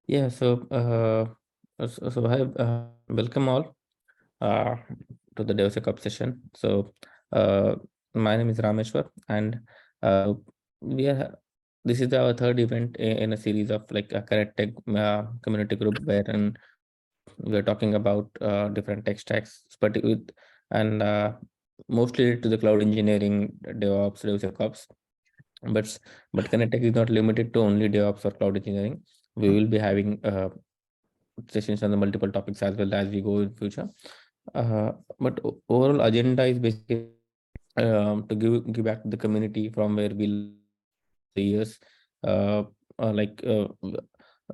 Yeah, so hi, welcome all uh, to the DevSecOps session. So, my name is Rameshwar, and we are. This is our third event in a series of like a ConnectTech community group, wherein we are talking about different tech stacks, but with and mostly to the cloud engineering, DevOps, DevSecOps. But but ConnectTech is not limited to only DevOps or cloud engineering. We will be having sessions on the multiple topics as well as we go in future. But overall agenda is basically to give back to the community from where we learned over the years. Uh, like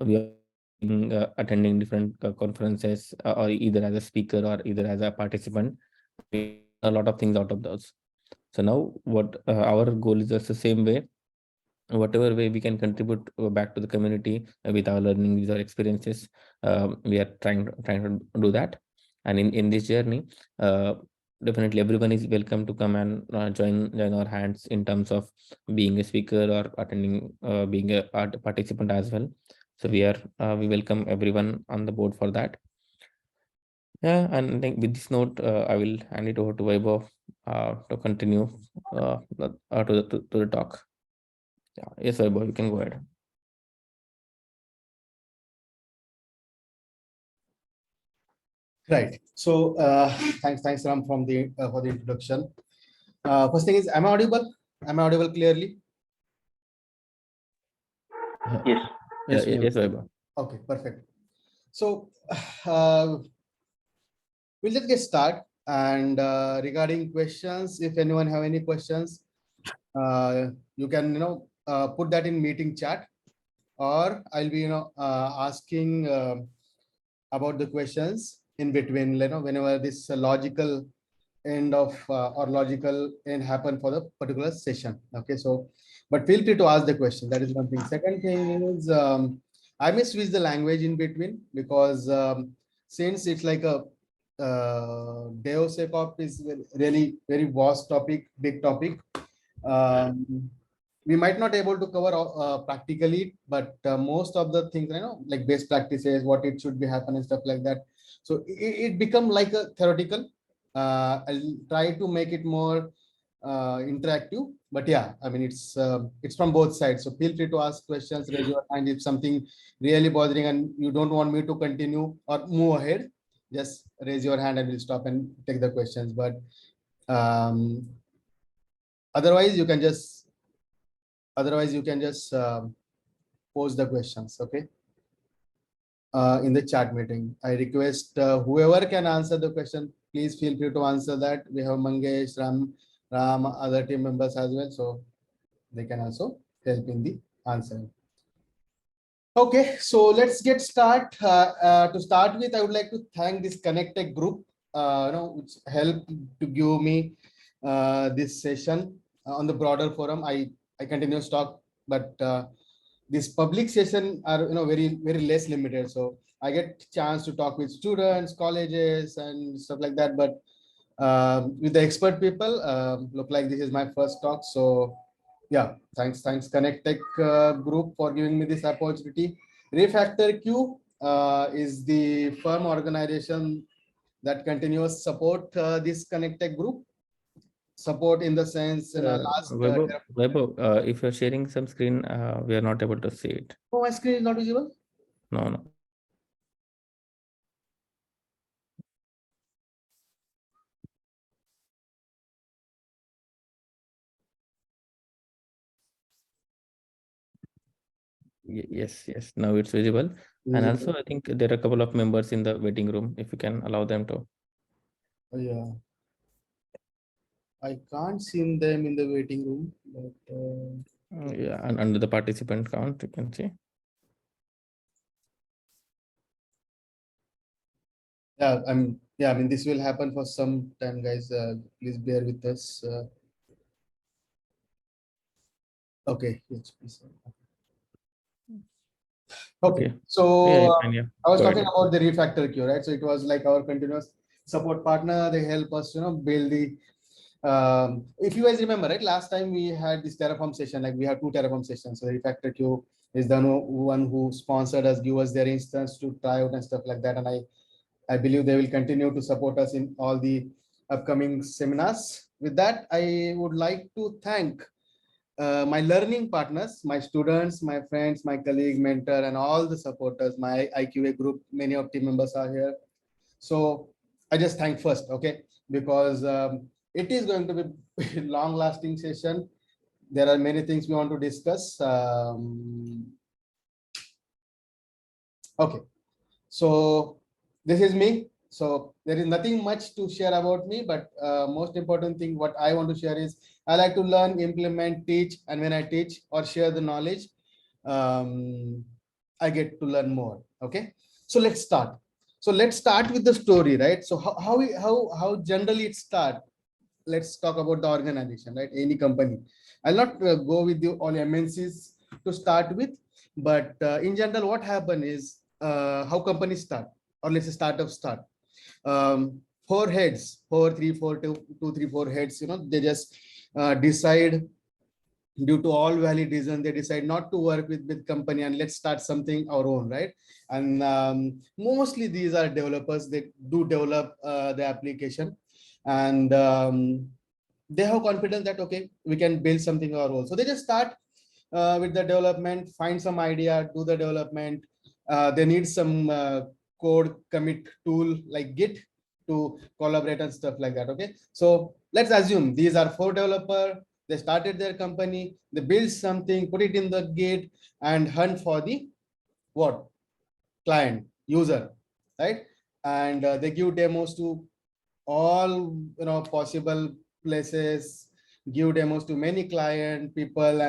we are attending different conferences or either as a speaker or either as a participant. We learn a lot of things out of those. So now what our goal is just the same way, whatever way we can contribute back to the community with our learning, with our experiences. We are trying to do that, and in this journey, uh, definitely everyone is welcome to come and join our hands in terms of being a speaker or attending, being a participant as well. So we welcome everyone on the board for that. Yeah, and I think with this note, I will hand it over to Vaibhav to continue to the talk. Yeah, yes, Vaibhav, you can go ahead. Right. So thanks, Ram, from the for the introduction. First thing is, am I audible? Am I audible clearly? Yes. Yes, Vaibhav. Okay, perfect. So uh, we'll just get started. And regarding questions, if anyone have any questions, you can put that in meeting chat, or I'll be asking about the questions in between. Whenever this logical end of or logical end happen for the particular session. Okay, so but feel free to ask the question. That is one thing. Second thing is I may switch the language in between because since it's like a DevSecOps is really very vast topic, big topic. We might not able to cover practically, but most of the things, like best practices, what it should be happen and stuff like that. So it become like a theoretical. I'll try to make it more interactive, but yeah, I mean it's from both sides. So feel free to ask questions, raise your hand if something really bothering and you don't want me to continue or move ahead. Just raise your hand and we'll stop and take the questions. But um, otherwise, you can just pose the questions. Okay. In the chat meeting, I request whoever can answer the question, please feel free to answer that. We have Mangesh, Ram, other team members as well, so they can also help in the answering. Okay, so let's get started. To start with, I would like to thank this ConnectTechGroup, which helped to give me this session on the broader forum. I continue to talk, but this public session are very less limited. So I get chance to talk with students, colleges, and stuff like that. But with the expert people, look like this is my first talk. So yeah, thanks ConnectTech group for giving me this opportunity. RefactorQ is the firm organization that continuous support this ConnectTech group. Support in the sense last. Vaibhav, if you're sharing some screen, we are not able to see it. Oh, my screen is not visible. No. Yes. Now it's visible. And also, I think there are a couple of members in the waiting room. If you can allow them to. Yeah. I can't see them in the waiting room, but yeah, and under the participant count, you can see. Yeah, I mean, this will happen for some time, guys. Please bear with us. Okay, yes, please. Okay, so Yeah. I was talking about the RefactorQ, right? So it was like our continuous support partner. They help us, build the If you guys remember, right, last time we had this Terraform session, like we have 2 Terraform sessions. So RefactorQ is the one who sponsored us, give us their instance to try out and stuff like that. And I believe they will continue to support us in all the upcoming seminars. With that, I would like to thank my learning partners, my students, my friends, my colleague, mentor, and all the supporters, my IQA group, many of team members are here. So I just thank first, okay, because it is going to be long lasting session. There are many things we want to discuss. Okay, so this is me. So there is nothing much to share about me, but most important thing what I want to share is I like to learn, implement, teach, and when I teach or share the knowledge, I get to learn more. Okay, so let's start. So let's start with the story, right? So how generally it start? Let's talk about the organization, right? Any company. I'll not go with you all MNCs to start with, but in general, what happen is how companies start, or let's say startups start. 4 heads, 4, 3, 4, 2, 3, 4 heads, they just decide, due to all valid reasons, they decide not to work with company and let's start something our own, right? And mostly these are developers. They do develop the application, and they have confidence that okay, we can build something our own. So they just start with the development, find some idea, do the development. They need some code commit tool like Git to collaborate and stuff like that. Okay, so let's assume these are 4 developers. They started their company, they build something, put it in the Git, and hunt for the what? Client, user, right? And they give demos to all possible places, give demos to many client people,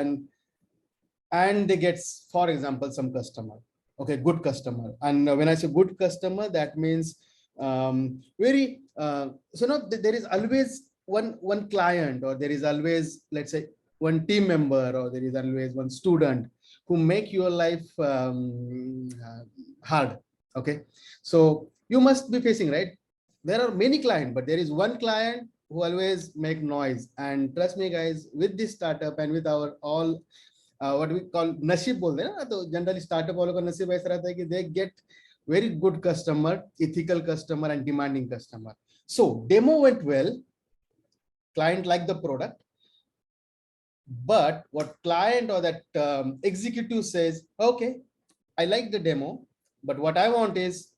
and they get, for example, some customer. Okay, good customer. And when I say good customer, that means very there is always one client, or there is always, let's say, one team member, or there is always one student who make your life hard. Okay, so you must be facing, right? There are many clients, but there is one client who always make noise. And trust me guys, with this startup and with our all what we call nasib bolte hain na, to generally startup वालों का नसीब ऐसा रहता है कि they get very good customer, ethical customer, and demanding customer. So demo went well, client liked the product, but what client or that executive says, okay, I like the demo, but what I want is,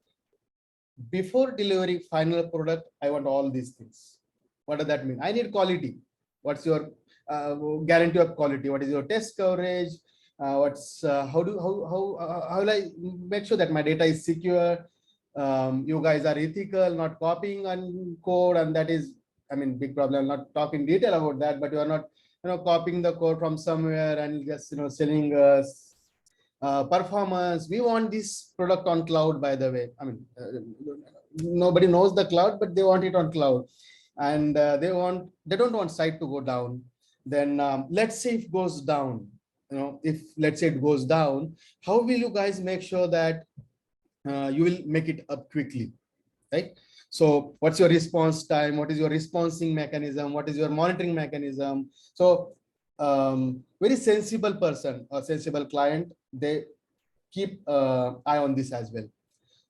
before delivering final product, I want all these things. What does that mean? I need quality. What's your guarantee of quality? What is your test coverage? How will I make sure that my data is secure? You guys are ethical, not copying on code, and that is, I mean, big problem. I'm not talking detail about that, but you are not, copying the code from somewhere and just, selling us performance. We want this product on cloud, by the way. I mean, nobody knows the cloud, but they want it on cloud, and they don't want site to go down. Then let's say if it goes down, if let's say it goes down, how will you guys make sure that you will make it up quickly, right? So what's your response time? What is your responding mechanism? What is your monitoring mechanism? So very sensible person or sensible client, they keep eye on this as well.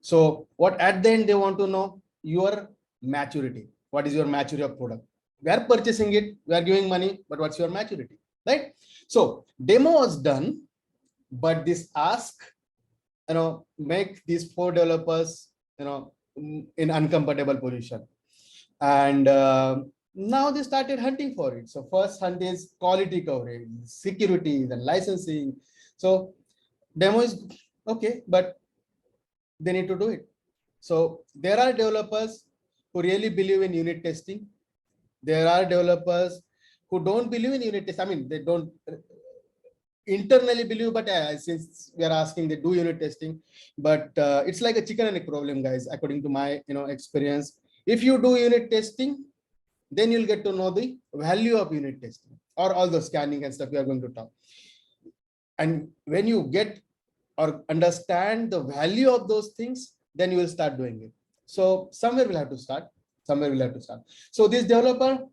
So what at the end they want to know? Your maturity. What is your maturity of product? We are purchasing it, we are giving money, but what's your maturity, right? So demo was done, but this ask, make these 4 developers, in uncomfortable position. And now they started hunting for it. So first hunt is quality coverage, security, then licensing. So demo is okay, but they need to do it. So there are developers who really believe in unit testing. There are developers who don't believe in unit testing. I mean, they don't internally believe, but since we are asking, they do unit testing. But it's like a chicken and egg problem, guys, according to my experience. If you do unit testing, then you'll get to know the value of unit testing, or all the scanning and stuff we are going to talk. And when you get or understand the value of those things, then you will start doing it. So somewhere we'll have to start. So this developer,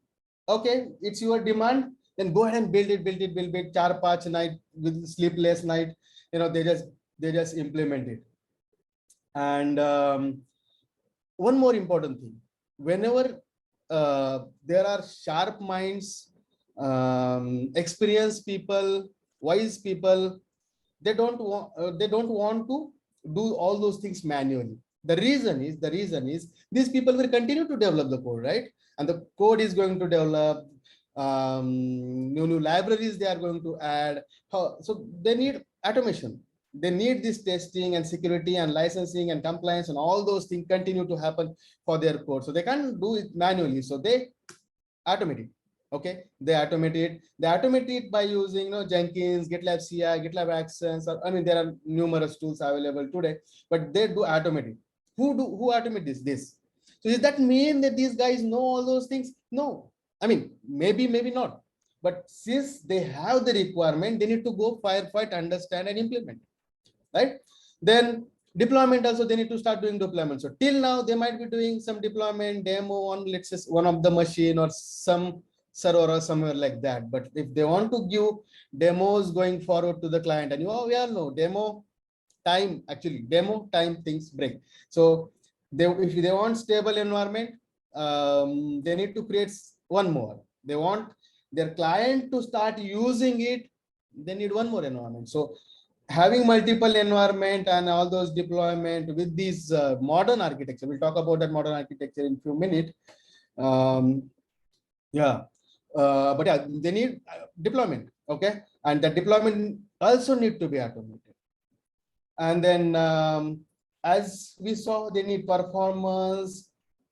okay, it's your demand, then go ahead and build it, 4-5 night with sleepless night, they just implement it. And one more important thing, whenever there are sharp minds, experienced people, wise people, they don't want to do all those things manually. The reason is these people will continue to develop the code, right? And the code is going to develop, new libraries they are going to add. So they need automation, they need this testing and security and licensing and compliance and all those things continue to happen for their code, so they can't do it manually, so they automate it. Okay, they automate it by using, Jenkins, GitLab CI, GitLab Actions, or, I mean, there are numerous tools available today, but they do automate it. Who automate this? So does that mean that these guys know all those things? No. I mean, maybe not, but since they have the requirement, they need to go firefight, understand and implement, right? Then deployment also, they need to start doing deployment. So till now they might be doing some deployment demo on, let's say, one of the machine or some server or somewhere like that. But if they want to give demos going forward to the client, and we all know demo time things break. So if they want stable environment, they need to create one more. They want their client to start using it, they need one more environment. So having multiple environment and all those deployment with these modern architecture, we'll talk about that modern architecture in few minutes. Yeah, but yeah, they need deployment. Okay, and the deployment also need to be automated. And then as we saw, they need performance,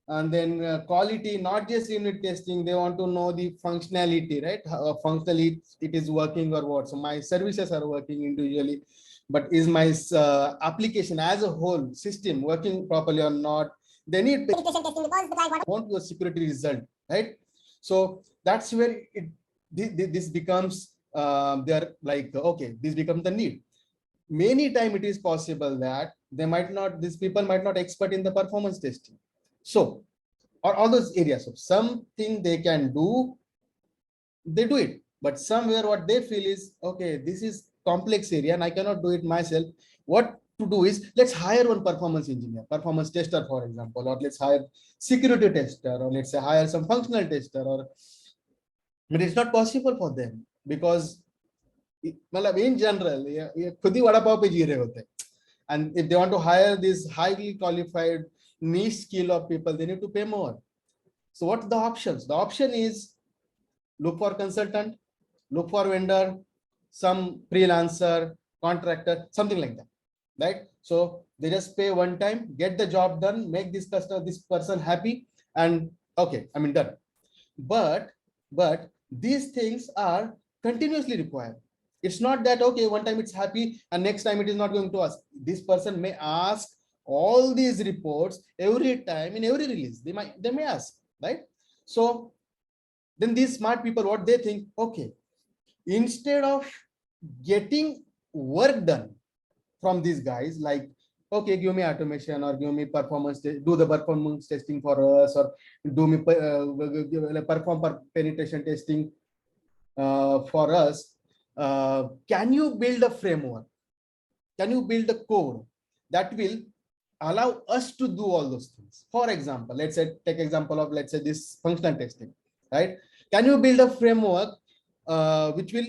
and then quality, not just unit testing. They want to know the functionality, right? How functionally it is working or what. So my services are working individually, but is my application as a whole system working properly or not? They need penetration testing because the guy want your security result, right? So that's where this becomes they're like, okay, this becomes the need. Many time it is possible that these people might not expert in the performance testing. So, or all those areas of something they can do, they do it. But somewhere what they feel is, okay, this is complex area and I cannot do it myself. What to do is, let's hire one performance engineer, performance tester, for example, or let's hire security tester, or let's say hire some functional tester, or but it's not possible for them because in general, खुद ही वड़ा पाव पे जी रहे होते हैं. And if they want to hire this highly qualified niche skill of people, they need to pay more. So what's the options? The option is look for consultant, look for vendor, some freelancer, contractor, something like that, right? So they just pay one time, get the job done, make this person happy, and okay, I mean done. But these things are continuously required. It's not that, okay, one time it's happy and next time it is not going to ask. This person may ask all these reports every time in every release. They may ask, right? So then these smart people, what they think, okay, instead of getting work done from these guys, like, okay, give me automation or give me performance, do the performance testing for us, or do me perform penetration testing for us. Can you build a framework? Can you build a code that will allow us to do all those things? For example, let's say, take example of, let's say, this functional testing, right? Can you build a framework which will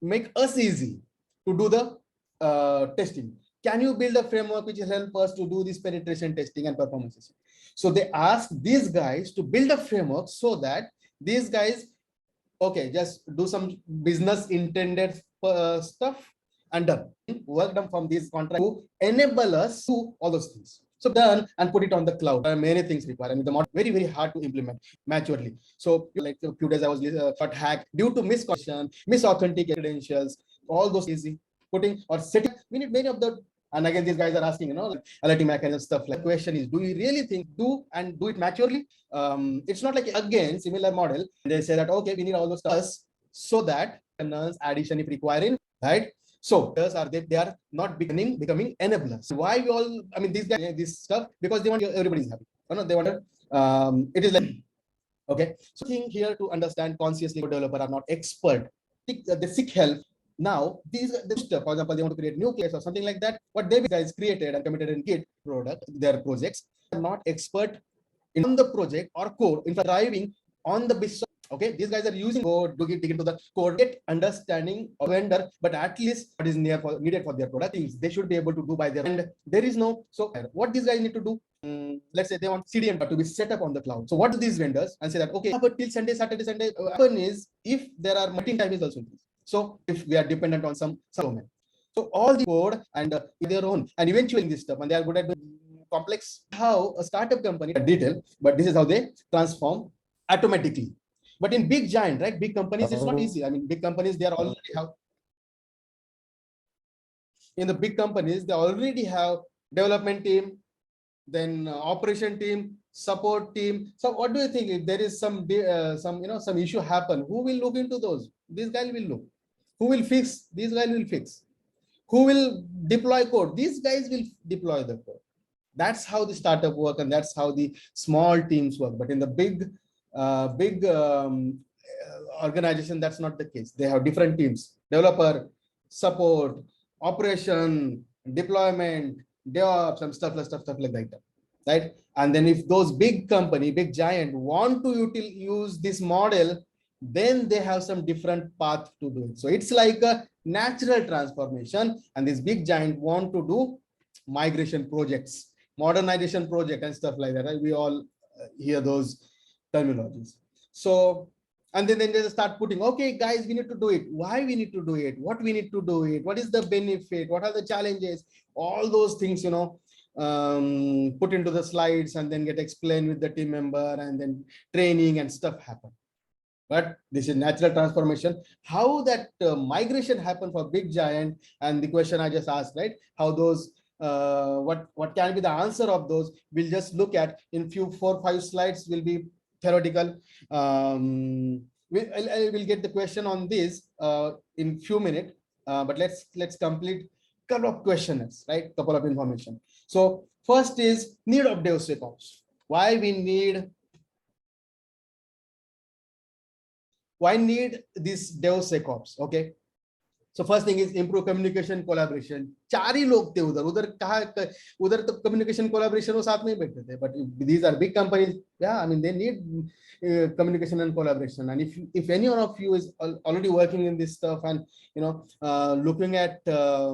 make us easy to do the testing? Can you build a framework which will help us to do this penetration testing and performance testing? So they ask these guys to build a framework so that these guys, okay, just do some business intended stuff and done. Work done from these contracts to enable us to all those things. So done and put it on the cloud. There are many things required. I mean, the model very hard to implement maturely. So like a few days I was got hacked due to misconfiguration, misauthenticated credentials, all those easy putting or setting. We need many of the. And again, these guys are asking, alerting mechanism stuff. Like, the question is, do we really think do it maturely? It's not like again similar model. They say that, okay, we need all those stuff so that addition if required, right? So they are not becoming enablers. Why we all, I mean, these guys, this stuff, because they want everybody's happy. No, they want it is like Okay, so thing here to understand consciously developer are not expert. They seek help. Now, these stuff, for example, they want to create new case or something like that. What they guys created and committed in Git product, their projects are not expert in the project or code. In fact, driving on the business. Okay, these guys are using code to dig into the code, get understanding of vendor, but at least what is needed for their product things they should be able to do by their end. There is no, so what these guys need to do, let's say they want CDN to be set up on the cloud. So what do these vendors and say that, okay, but till Sunday, Saturday, Sunday, happen is if there are multi time is also increased. So if we are dependent on some domain, so all the code and their own, and eventually this stuff, and they are good at complex, how a startup company detail, but this is how they transform automatically. But in big giant, right, big companies, it's not easy. I mean, big companies, they are already have, in the big companies, they already have development team, then operation team, support team. So what do you think, if there is some some issue happen, who will look into those? This guy will look. Who will fix? These guys will fix. Who will deploy code? These guys will deploy the code. That's how the startup work, and that's how the small teams work. But in the big organization, that's not the case. They have different teams: developer, support, operation, deployment, DevOps, and stuff like that, right? And then if those big company, big giant want to use this model, then they have some different path to do it. So it's like a natural transformation, and this big giant want to do migration projects, modernization project, and stuff like that, right? We all hear those terminologies. So, and then they just start putting, okay, guys, we need to do it. Why we need to do it? What we need to do it? What is the benefit? What are the challenges? All those things, put into the slides and then get explained with the team member, and then training and stuff happen. But this is natural transformation. How that migration happened for big giant, and the question I just asked, right? How those, what can be the answer of those? We'll just look at in few 4-5 slides. Will be theoretical. We'll get the question on this in few minutes. But let's complete couple of questions, right? Couple of information. So first is need of DevSecOps. Why need this DevSecOps? Okay. So first thing is improve communication collaboration. चार ही लोग थे उधर कहा उधर तो communication collaboration वो साथ में ही बैठते थे. But these are big companies. Yeah, I mean they need communication and collaboration. And if any one of you is already working in this stuff, and looking at the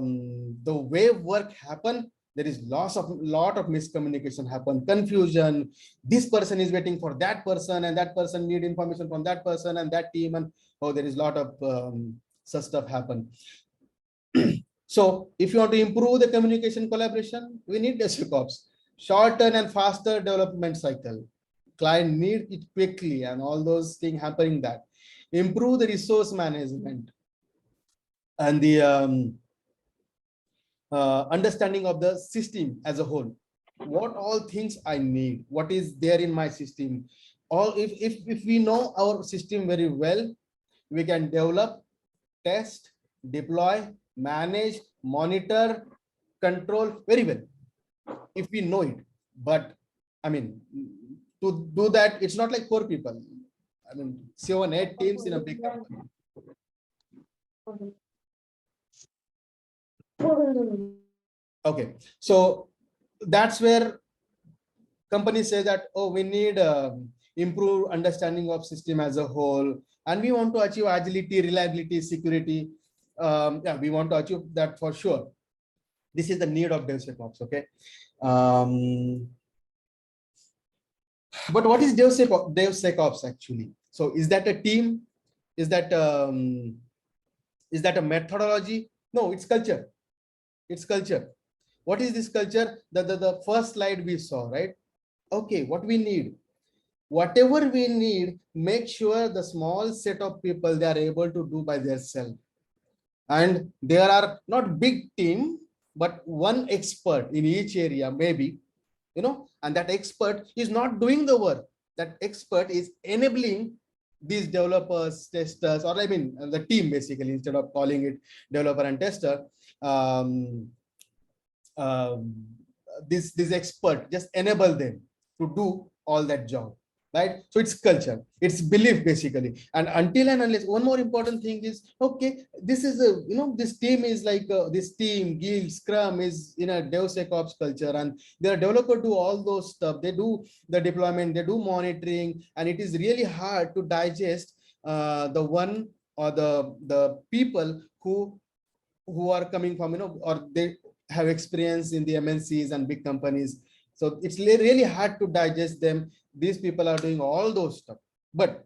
way work happen, there is lot of miscommunication happen, confusion. This person is waiting for that person, and that person need information from that person and that team, and there is lot of such stuff happen. So if you want to improve the communication collaboration, we need DevSecOps. Shorten and faster development cycle. Client need it quickly, and all those things happening that. Improve the resource management and the understanding of the system as a whole. What all things I need, what is there in my system. Or if we know our system very well, we can develop, test, deploy, manage, monitor, control very well, if we know it. But I mean, to do that, it's not like 4 people. I mean, 7, 8 teams in a big company. Okay, so that's where companies say that, oh, we need improve understanding of system as a whole, and we want to achieve agility, reliability, security. Yeah, we want to achieve that for sure. This is the need of DevSecOps. Okay. But what is DevSecOps actually? So is that a team? Is that a methodology? No, it's culture. It's culture. What is this culture? The first slide we saw, right? Okay, what we need, whatever we need, make sure the small set of people they are able to do by themselves. And there are not big team, but one expert in each area, maybe, and that expert is not doing the work. That expert is enabling these developers, testers, or I mean the team basically, instead of calling it developer and tester. This expert just enable them to do all that job. right? So it's culture, it's belief basically. And until and unless, one more important thing is, okay, this is a, this team is like this team, Guild, Scrum is in a DevSecOps culture, and their developer do all those stuff. They do the deployment, they do monitoring, and it is really hard to digest the one or the people who are coming from, or they have experience in the MNCs and big companies. So it's really hard to digest them. These people are doing all those stuff, but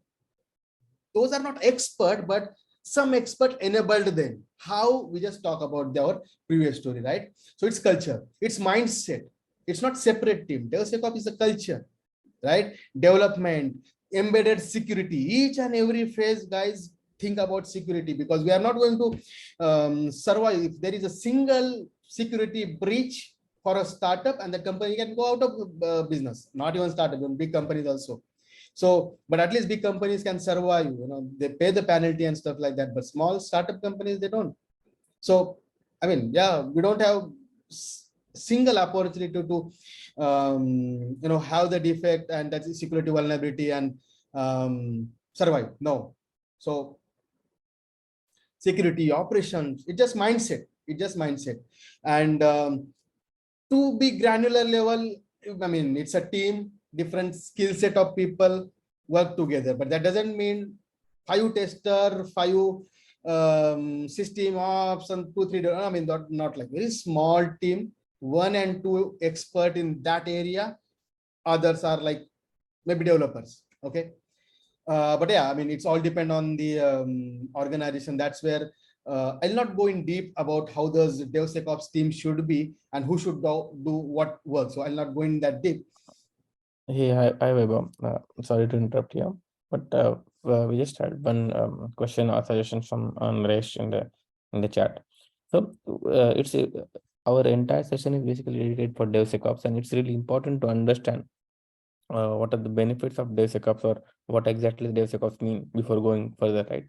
those are not expert, but some expert enabled them. How? We just talk about our previous story, right? So it's culture, it's mindset. It's not separate team. DevSecOps is a culture, right? Development, embedded security, each and every phase, guys, think about security, because we are not going to survive if there is a single security breach for a startup, and the company can go out of business. Not even startup, even big companies also. So, but at least big companies can survive, they pay the penalty and stuff like that, but small startup companies, they don't. So, I mean, yeah, we don't have single opportunity to have the defect and that is security vulnerability and survive. No. So security operations, it just mindset. And to be granular level, I mean, it's a team, different skill set of people work together, but that doesn't mean 5 tester, 5 system ops and 2-3. I mean, not like very small team, 1 and 2 expert in that area. Others are like maybe developers. Okay. But yeah, I mean, it's all depend on the organization. That's where I'll not go in deep about how the DevSecOps team should be and who should do what work. So I'll not go in that deep. Hey, hi Vaibhav. Sorry to interrupt you, but we just had one question or suggestion from Naresh in the chat. So it's our entire session is basically dedicated for DevSecOps, and it's really important to understand what are the benefits of DevSecOps, or what exactly DevSecOps mean before going further, right?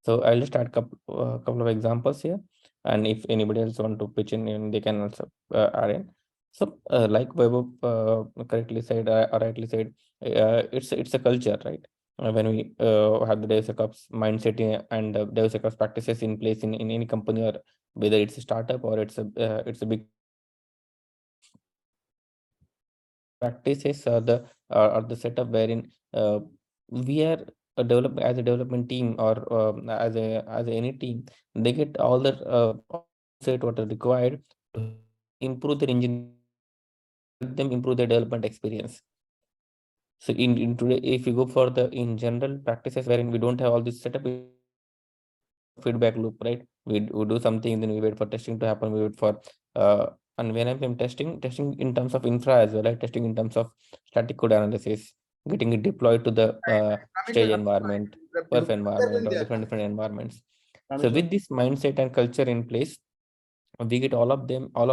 So I'll just add couple of examples here, and if anybody else want to pitch in, they can also add in. So like Vaibhav correctly said or rightly said, it's a culture, right? When we have the DevSecOps mindset and DevSecOps practices in place in any company, or whether it's a startup or it's a big practices, are the setup wherein we are as a development team, or as any team, they get all the set what are required to improve their engineering, help them improve their development experience. So in today, if you go for the in general practices wherein we don't have all this setup, feedback loop, right? We do something, then we wait for testing to happen, we wait for and when I'm testing in terms of infra as well, right? Testing in terms of static code analysis, getting it deployed to the stage environment, perf environment, or different environments. So with this mindset and culture in place, we get all of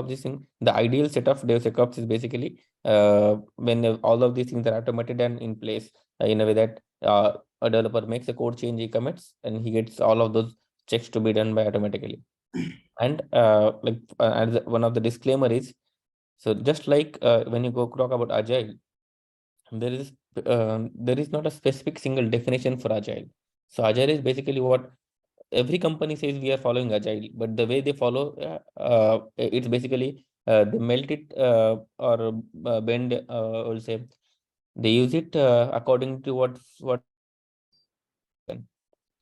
these things. The ideal set of DevSecOps is basically when all of these things are automated and in place in a way that a developer makes a code change, he commits, and he gets all of those checks to be done by automatically. And as one of the disclaimer is, so just like when you go talk about agile, there is not a specific single definition for agile. So agile is basically what every company says we are following agile, but the way they follow, it's basically they melt it or bend, or say they use it according to what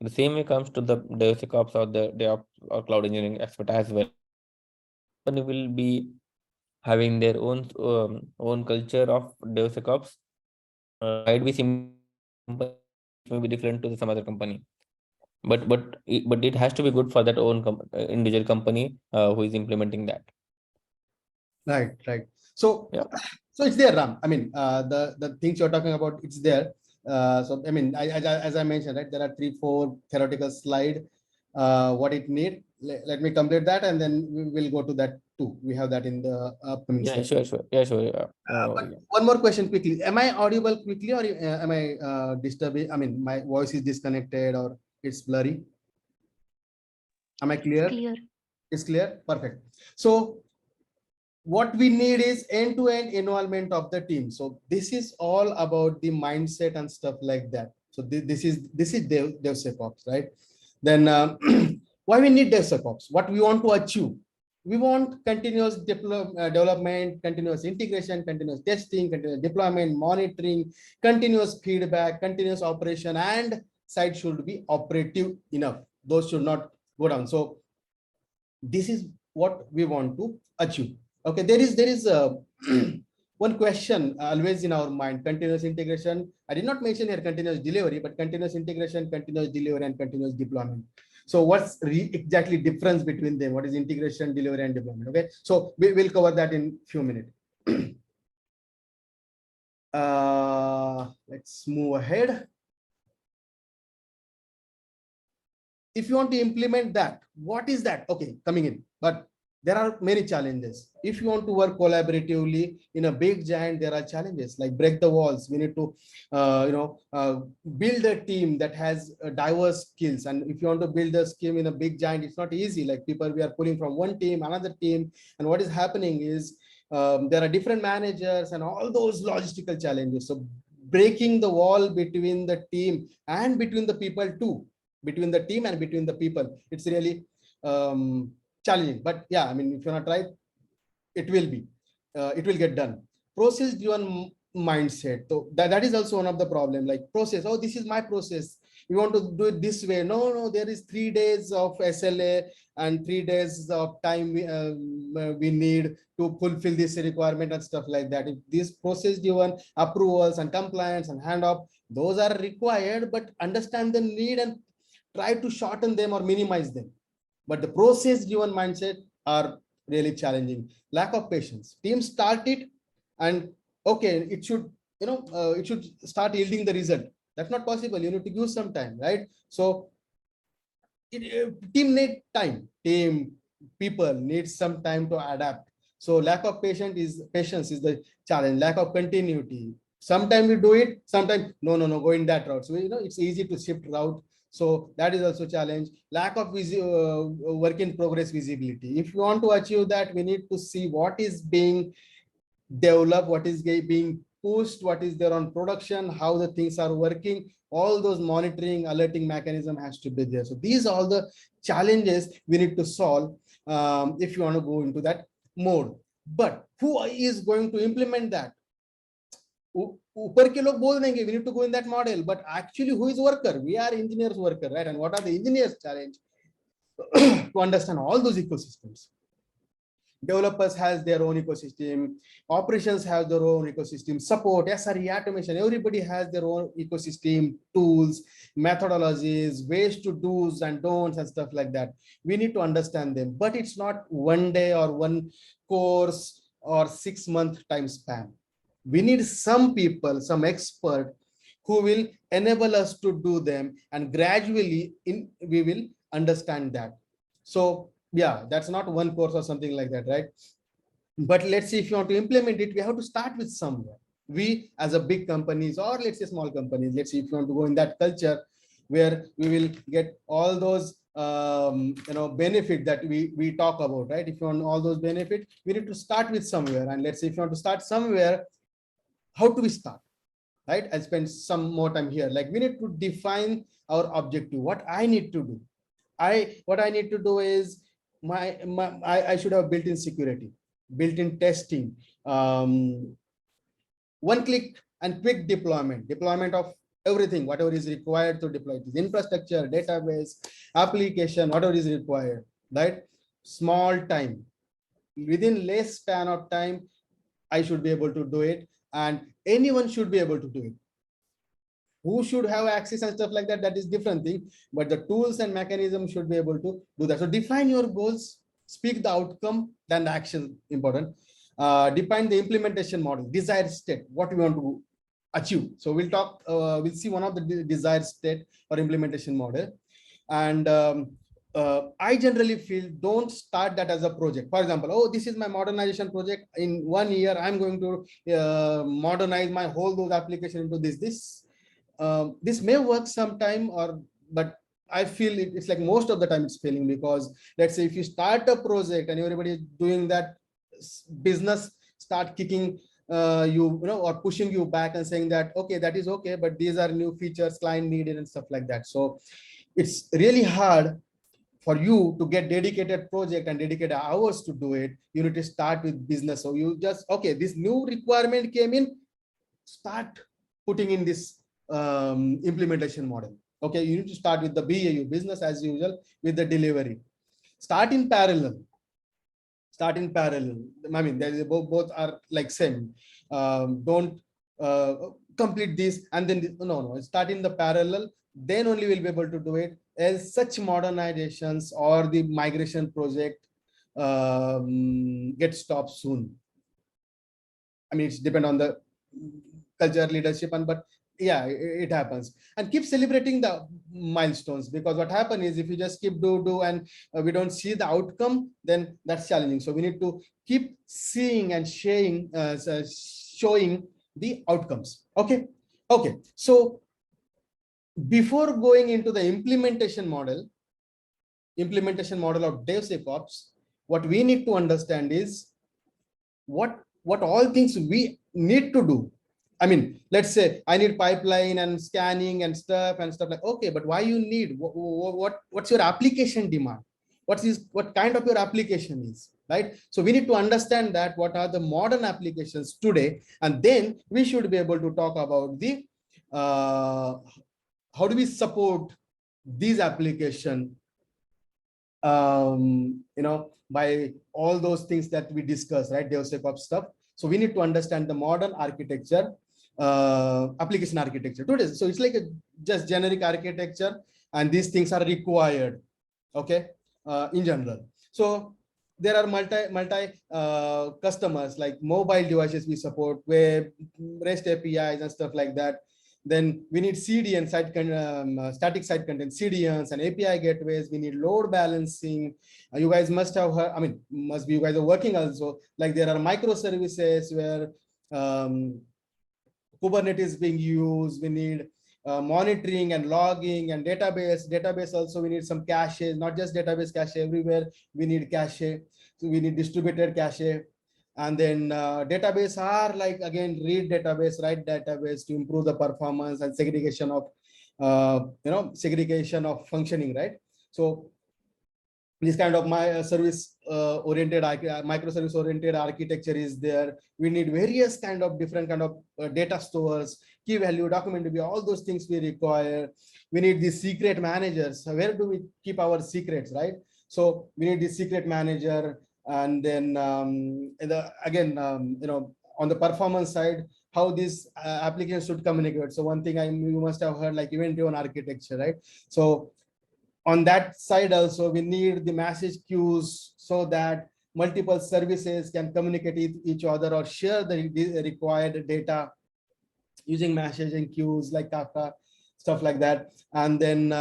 the same way comes to the DevSecOps or the DevOps or cloud engineering expert as well. Company will be having their own culture of DevSecOps. Might be similar, may be different to some other company, but it has to be good for that individual company who is implementing that. Right. So Yeah. so it's there, Ram. I mean, the things you're talking about, it's there. So I mean, as I mentioned, right, there are 3-4 theoretical slide. What it need. Let me complete that, and then we will go to that too. We have that in the upcoming slide. Sure. Yeah, sure. But one more question quickly. Am I audible quickly, or am I disturbing? I mean, my voice is disconnected or it's blurry. Am I clear? Clear. It's clear. Perfect. So what we need is end-to-end involvement of the team. So this is all about the mindset and stuff like that. So this is DevSecOps, right? Then why we need DevSecOps? What we want to achieve? We want continuous development, continuous integration, continuous testing, continuous deployment, monitoring, continuous feedback, continuous operation, and site should be operative enough. Those should not go down. So this is what we want to achieve. Okay, there is a one question always in our mind: continuous integration. I did not mention here continuous delivery, but continuous integration, continuous delivery, and continuous deployment. So what's exactly difference between them? What is integration, delivery, and deployment? Okay, so we will cover that in few minutes. Let's move ahead. If you want to implement that, what is that? Okay, coming in, but there are many challenges. If you want to work collaboratively in a big giant, there are challenges like break the walls. We need to build a team that has diverse skills. And if you want to build a scheme in a big giant, it's not easy. Like people, we are pulling from one team, another team, and what is happening is there are different managers and all those logistical challenges. So breaking the wall between the team and between the people too, between the team and between the people, it's really challenging. But yeah, I mean, if you're not right, it will get done. Process driven mindset, so that is also one of the problem. Like process, oh, this is my process, we want to do it this way. No, there is 3 days of SLA and 3 days of time we need to fulfill this requirement and stuff like that. If these process driven approvals and compliance and handoff, those are required, but understand the need and try to shorten them or minimize them. But the process driven mindset are really challenging. Lack of patience. Teams start it and okay, it should, it should start yielding the result. That's not possible. You need to give some time, right? So team need time. Team people need some time to adapt. So lack of patience is the challenge. Lack of continuity. Sometimes we do it, sometimes no, go in that route. So it's easy to shift route. So that is also challenge. Lack of work in progress visibility. If you want to achieve that, we need to see what is being developed, what is being pushed, what is there on production, how the things are working. All those monitoring, alerting mechanism has to be there. So these are all the challenges we need to solve if you want to go into that mode. But who is going to implement that? ऊपर के लोग बोल देंगे we need to go in that model, but actually who is worker? We are engineers worker, right? And what are the engineers challenge? To understand all those ecosystems. Developers has their own ecosystem, operations have their own ecosystem, support, SRE, automation, everybody has their own ecosystem, tools, methodologies, ways to do's and don'ts and stuff like that. We need to understand them, but it's not one day or one course or 6-month time span. We need some people, some expert who will enable us to do them, and gradually we will understand that. So yeah, that's not one course or something like that, right? But let's see, if you want to implement it, we have to start with somewhere. We as a big companies, or let's say small companies, let's see if you want to go in that culture where we will get all those benefit that we talk about, right? If you want all those benefits, we need to start with somewhere. And let's say if you want to start somewhere, how do we start, right? I'll spend some more time here. Like we need to define our objective, what I need to do. What I need to do is I should have built-in security, built-in testing, one-click and quick deployment of everything, whatever is required to deploy this infrastructure, database, application, whatever is required, right? Small time, within less span of time, I should be able to do it, and anyone should be able to do it. Who should have access and stuff like that, that is different thing, but the tools and mechanisms should be able to do that. So define your goals, speak the outcome, then the action important. Define the implementation model, desired state, what we want to achieve. So we'll talk, we'll see one of the desired state or implementation model. And I generally feel don't start that as a project. For example, oh, this is my modernization project. In 1 year, I'm going to modernize my whole those application into this. This may work sometime, but I feel it's like most of the time it's failing, because let's say if you start a project and everybody is doing that business start kicking or pushing you back and saying that, okay, that is okay, but these are new features client needed and stuff like that. So it's really hard for you to get dedicated project and dedicated hours to do it. You need to start with business. So you just, okay, this new requirement came in, start putting in this implementation model. Okay, you need to start with the BAU, business as usual, with the delivery. Start in parallel. I mean, both are like same. Don't complete this and then no. Start in the parallel. Then only we'll be able to do it. Else, such modernizations or the migration project get stopped soon. I mean, it's depend on the culture, leadership, but yeah, it happens. And keep celebrating the milestones, because what happens is if you just keep do and we don't see the outcome, then that's challenging. So we need to keep seeing and showing the outcomes. Okay. So before going into the implementation model of DevSecOps, what we need to understand is what all things we need to do. I mean, let's say I need pipeline and scanning and stuff like, okay, but why you need, what's your application demand? What kind of your application is, right? So we need to understand that what are the modern applications today, and then we should be able to talk about the how do we support these application by all those things that we discuss, right? DevSecOps stuff. So we need to understand the modern architecture, application architecture today. So it's like a just generic architecture, and these things are required, okay, in general. So there are multi customers, like mobile devices we support, web, REST APIs and stuff like that. Then we need CDN, static site content, CDNs and API gateways. We need load balancing. You guys must have heard, I mean, you guys are working also, like there are microservices where Kubernetes being used. We need monitoring and logging and database also. We need some cache, not just database cache everywhere. We need cache. So we need distributed cache. And then database are like, again, read database, write database to improve the performance and segregation of functioning, right? So this kind of service oriented microservice oriented architecture is there. We need various kind of different kind of data stores, key value, document to be, all those things we require. We need the secret managers. Where do we keep our secrets, right? So we need the secret manager. And then on the performance side, how these applications should communicate. So one thing you must have heard, like event-driven architecture, right? So on that side also, we need the message queues so that multiple services can communicate with each other or share the required data using messaging queues like Kafka, stuff like that. And then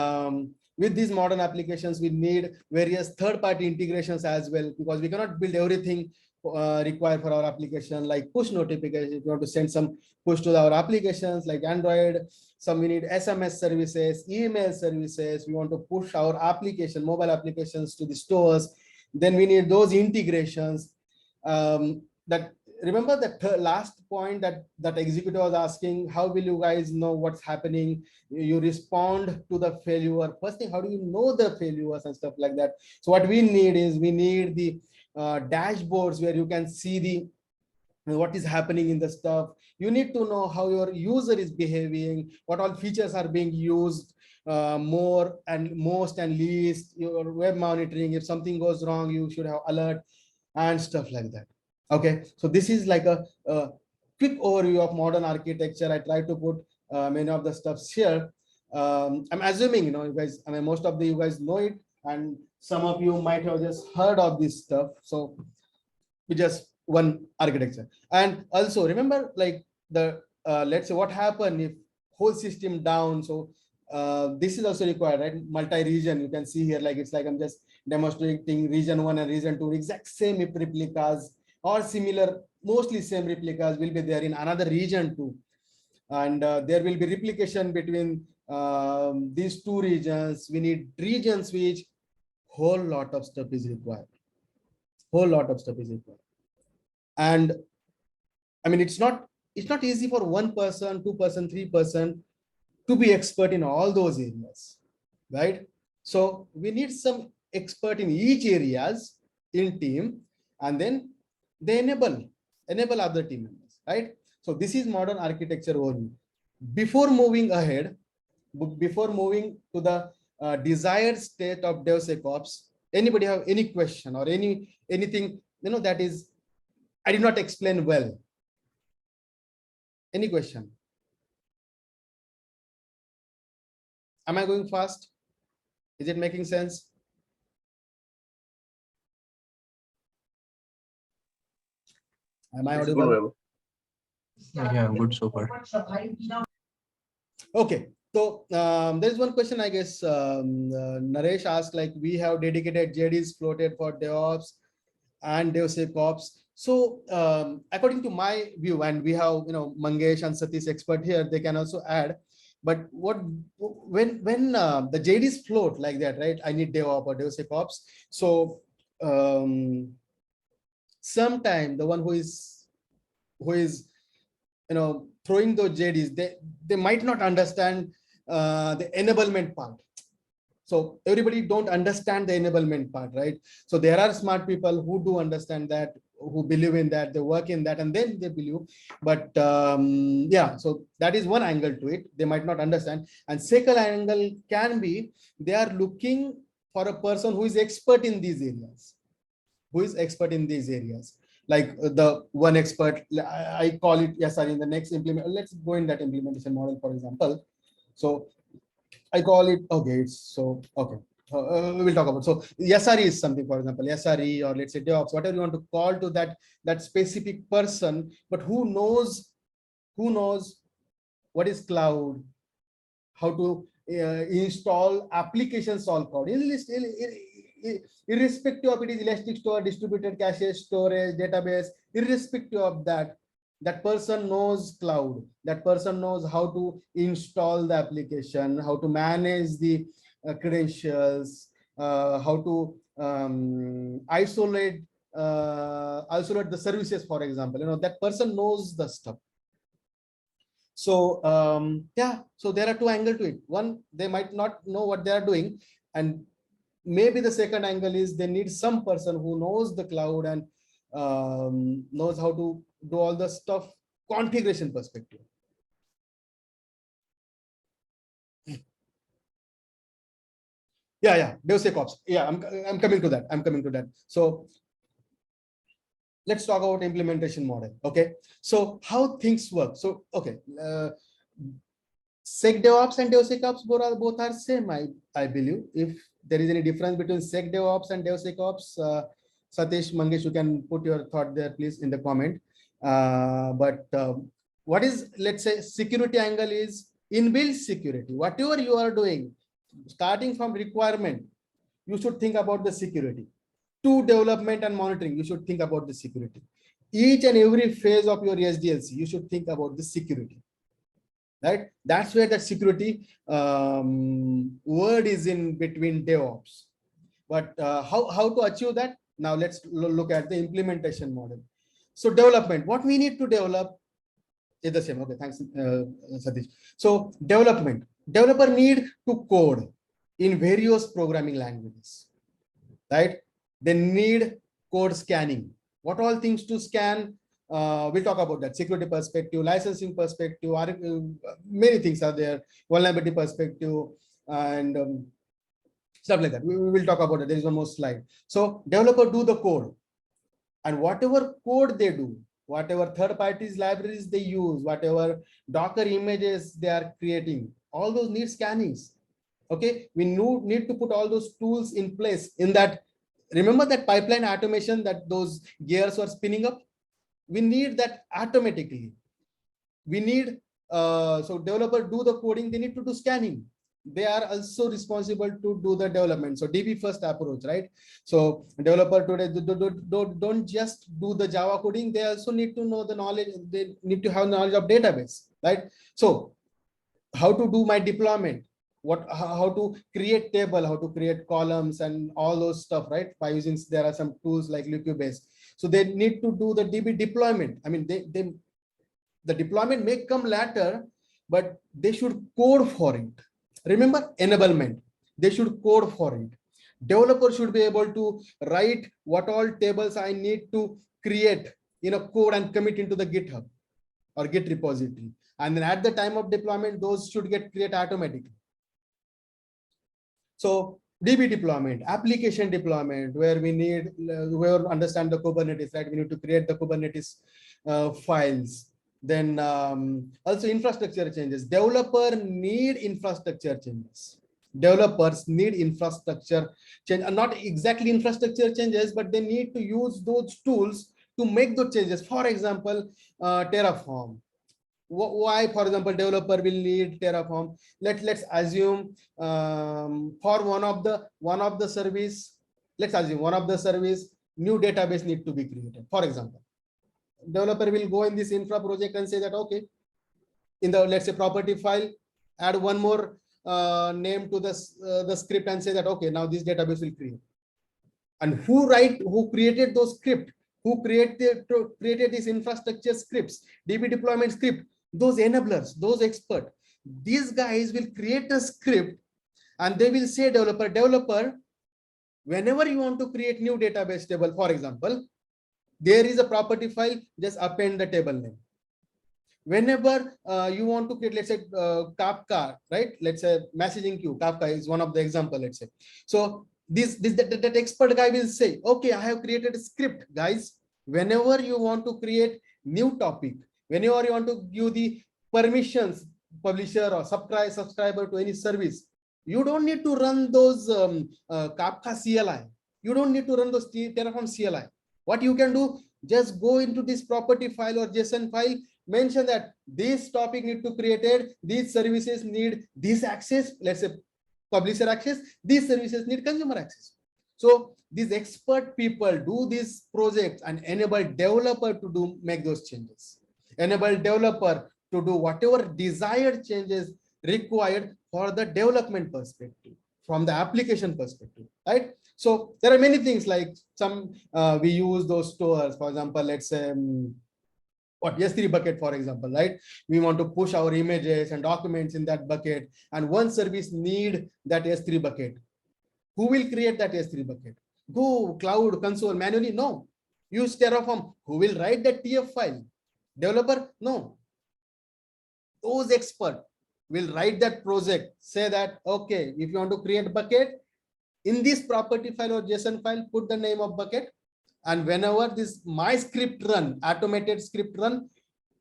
with these modern applications, we need various third-party integrations as well, because we cannot build everything required for our application, like push notifications. If you want to send some push to our applications like Android, some we need SMS services, email services. We want to push our application, mobile applications to the stores. Then we need those integrations. Remember the last point that executive was asking, how will you guys know what's happening? You respond to the failure. First thing, how do you know the failures and stuff like that? So what we need is, we need the dashboards where you can see what is happening in the stuff. You need to know how your user is behaving, what all features are being used, more and most and least, your web monitoring. If something goes wrong, you should have alert and stuff like that. Okay, so this is like a quick overview of modern architecture. I try to put many of the stuffs here. I'm assuming, you guys, I mean, most of you guys know it, and some of you might have just heard of this stuff. So we just one architecture. And also remember, like the let's say what happened if whole system down. So this is also required, right? Multi-region. You can see here, like it's like I'm just demonstrating region 1 and region 2, exact same replicas or similar, mostly same replicas will be there in another region too. And there will be replication between these two regions. We need region switch. Whole lot of stuff is required. And I mean, it's not easy for one person, 2%, 3% to be expert in all those areas, right? So we need some expert in each areas in team, and then they enable other team members, right? So this is modern architecture overview. Before moving ahead, before moving to the desired state of DevSecOps, anybody have any question or anything that is I did not explain well? Any question? Am I going fast? Is it making sense? Am I audible? Yeah, good so far. Okay, so there's one question, I guess. Naresh asked, like, we have dedicated JDs floated for DevOps and DevSecOps. So according to my view, and we have Mangesh and Satish expert here, they can also add. But when the JDs float like that, right? I need DevOps or DevSecOps. So sometime the one who is throwing those JDs, they might not understand the enablement part. So everybody don't understand the enablement part, right? So there are smart people who do understand that, who believe in that, they work in that, and then they believe. But yeah, so that is one angle to it. They might not understand. And second angle can be they are looking for a person who is expert in these areas. Like the one expert, I call it, yes, in the next implement. Let's go in that implementation model, for example. So I call it, okay, it's so, okay. We'll talk about, so SRE is something, for example, SRE, or let's say DevOps, whatever you want to call to that specific person, but who knows what is cloud, how to install applications on cloud, irrespective of it is elastic store, distributed cache, storage, database, irrespective of that. That person knows cloud, that person knows how to install the application, how to manage the credentials, how to isolate the services, for example. That person knows the stuff. So yeah, so there are two angles to it. One, they might not know what they are doing, and maybe the second angle is they need some person who knows the cloud and knows how to do all the stuff configuration perspective. Yeah, DevSecOps. Yeah, I'm coming to that. So let's talk about implementation model. Okay, so how things work. So okay, SecDevOps and DevSecOps both are same, I believe. If there is any difference between SecDevOps and DevSecOps, Satish, Mangesh, you can put your thought there, please, in the comment. But what is, let's say, security angle is inbuilt security. Whatever you are doing, starting from requirement, you should think about the security. To development and monitoring, you should think about the security. Each and every phase of your SDLC, you should think about the security. Right? That's where the security word is in between DevOps. But how to achieve that? Now let's look at the implementation model. So development, what we need to develop is the same. Okay, thanks, Satish. So developer need to code in various programming languages, right? They need code scanning. What all things to scan? We'll talk about that. Security perspective, licensing perspective, many things are there. Vulnerability perspective, and stuff like that. We will talk about it. There is one more slide. So developer do the code, and whatever code they do, whatever third parties libraries they use, whatever Docker images they are creating, all those need scannings. Okay, we need to put all those tools in place in that. Remember that pipeline automation that those gears were spinning up? We need that automatically. We need, so developer do the coding, they need to do scanning. They are also responsible to do the development. So DB first approach, right? So developer today don't just do the Java coding, they also need to know the knowledge, they need to have knowledge of database, right? So how to do my deployment? how to create table, how to create columns and all those stuff, right? By using, there are some tools like Liquibase. So they need to do the DB deployment. I mean, the deployment may come later, but they should code for it. Remember, enablement. They should code for it. Developer should be able to write what all tables I need to create in a code and commit into the GitHub or Git repository. And then at the time of deployment, those should get created automatically. So DB deployment, application deployment, where we need, where understand the Kubernetes, right? We need to create the Kubernetes files. Then also infrastructure changes. Developer need infrastructure changes. Developers need infrastructure change, not exactly infrastructure changes, but they need to use those tools to make those changes. For example, Terraform. Why, for example, developer will need Terraform? Let's assume for one of the service, let's assume one of the service, new database need to be created. For example, developer will go in this infra project and say that, okay, in the, let's say, property file, add one more name to the script and say that, okay, now this database will create. And who created those script, who created this infrastructure scripts, DB deployment script, those enablers, those experts, these guys will create a script and they will say, developer, whenever you want to create new database table, for example, there is a property file, just append the table name. Whenever you want to create, let's say, Kafka, right? Let's say messaging queue, Kafka is one of the example, let's say. So that expert guy will say, okay, I have created a script, guys. Whenever you want to create new topic, whenever you want to give the permissions, publisher or subscriber to any service, you don't need to run those Kafka CLI. You don't need to run those Terraform CLI. What you can do, just go into this property file or JSON file, mention that this topic need to created, these services need this access, let's say publisher access, these services need consumer access. So these expert people do this project and enable developer to make those changes. Enable developer to do whatever desired changes required for the development perspective, from the application perspective, right? So there are many things like some we use those stores, for example, let's say what S3 bucket, for example, right? We want to push our images and documents in that bucket, and one service need that S3 bucket. Who will create that S3 bucket? Go cloud console manually? No. Use Terraform. Who will write that TF file? Developer? No. Those experts will write that project, say that, okay, if you want to create bucket, in this property file or JSON file, put the name of bucket. And whenever this my script run, automated script run,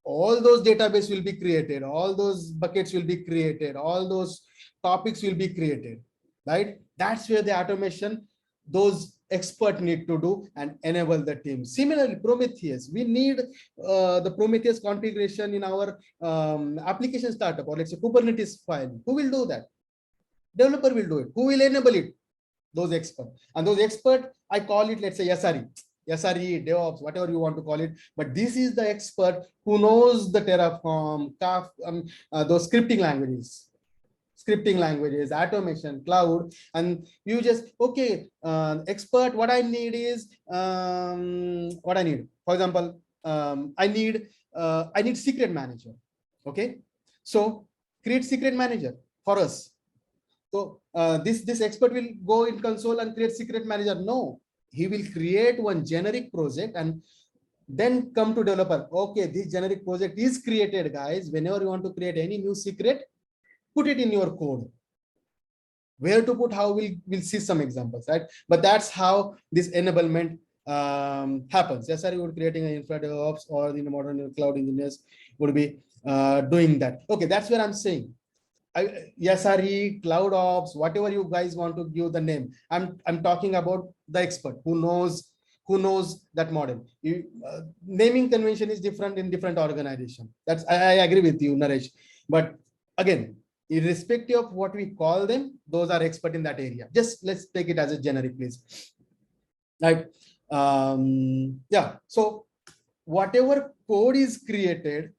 all those database will be created, all those buckets will be created, all those topics will be created, right? That's where the automation those experts need to do and enable the team. Similarly, Prometheus, we need the Prometheus configuration in our application startup, or let's say Kubernetes file. Who will do that? Developer will do it. Who will enable it? Those experts. And those experts, I call it, let's say, SRE, DevOps, whatever you want to call it. But this is the expert who knows the Terraform, those scripting languages, automation, cloud, and you just, okay, expert, what I need is, what I need. For example, I need secret manager. Okay. So create secret manager for us. So this expert will go in console and create secret manager. No, he will create one generic project and then come to developer. Okay, this generic project is created, guys. Whenever you want to create any new secret, put it in your code. Where to put, how we'll see some examples, right? But that's how this enablement happens. Yes, sir, you would creating an infra DevOps, or in modern cloud engineers would be doing that. Okay, that's where I'm saying. SRE, cloud ops, whatever you guys want to give the name. I'm talking about the expert who knows that model. Naming convention is different in different organization. That's I agree with you, Naresh. But again, irrespective of what we call them, those are expert in that area. Just let's take it as a generic, please. Right? Yeah. So whatever code is created,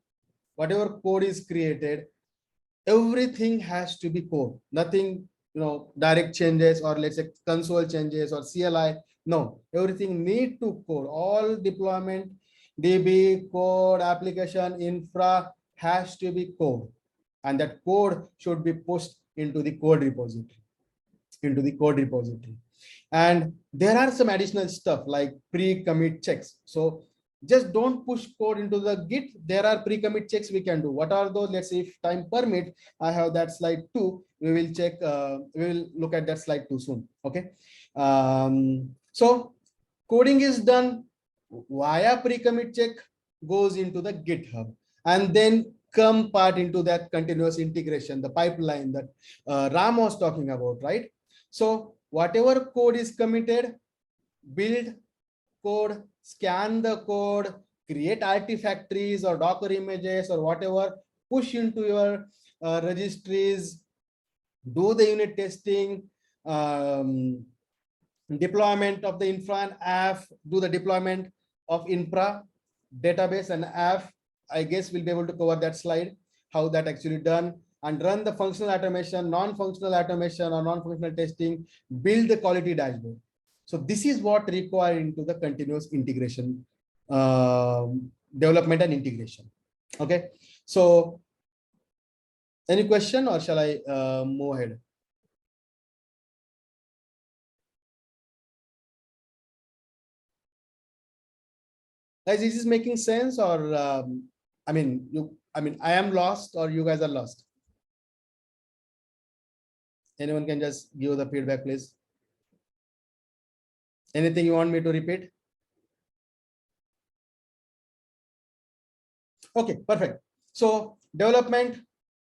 everything has to be code, nothing, direct changes or let's say console changes or CLI. No, everything need to code. All deployment, DB, code, application, infra has to be code. And that code should be pushed into the code repository. And there are some additional stuff like pre-commit checks. So just don't push code into the Git. There are pre-commit checks we can do. What are those? Let's see if time permit. I have that slide too. We will check. We will look at that slide too soon. Okay. So coding is done via pre-commit check, goes into the GitHub, and then come part into that continuous integration, the pipeline that Ram was talking about, right? So whatever code is committed, build code, scan the code, create artifactories or Docker images or whatever, push into your registries, do the unit testing, deployment of the infra and app, do the deployment of infra, database and app. I guess we'll be able to cover that slide, how that actually done, and run the functional automation, non-functional automation or non-functional testing, build the quality dashboard. So this is what required into the continuous integration, development and integration. Okay. So any question or shall I move ahead? Guys, is this making sense or I mean, I am lost or you guys are lost? Anyone can just give the feedback, please. Anything you want me to repeat? Okay, perfect. So development,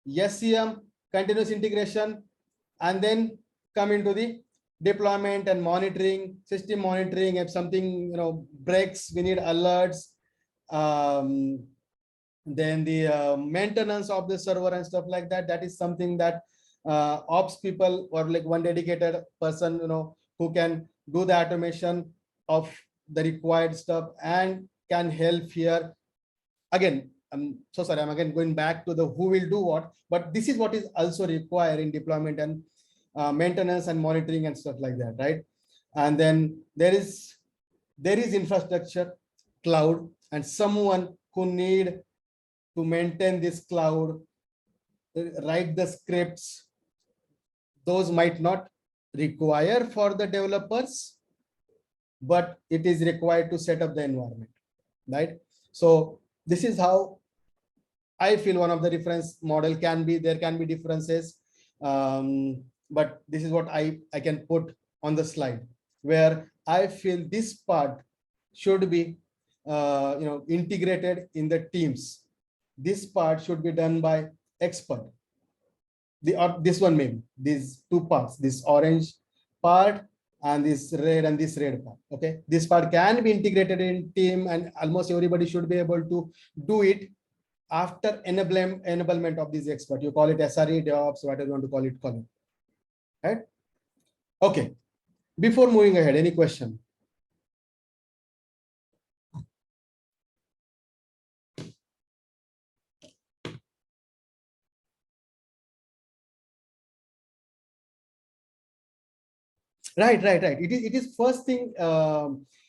SCM, continuous integration, and then come into the deployment and monitoring, system monitoring. If something breaks, we need alerts. Then the maintenance of the server and stuff like that. That is something that ops people or like one dedicated person who can do the automation of the required stuff and can help here. Again, I'm so sorry, I'm again going back to the who will do what, but this is what is also required in deployment and maintenance and monitoring and stuff like that, right? And then there is infrastructure, cloud, and someone who need to maintain this cloud, write the scripts. Those might not require for the developers, but it is required to set up the environment, right? So this is how I feel one of the reference model can be. There can be differences, but this is what I can put on the slide, where I feel this part should be integrated in the teams. This part should be done by expert. This one maybe, these two parts, this orange part and this red part. Okay, this part can be integrated in team and almost everybody should be able to do it after enablement of this expert. You call it SRE, DevOps, whatever you want to call it, right? Okay, before moving ahead, any question? Right. It is first thing.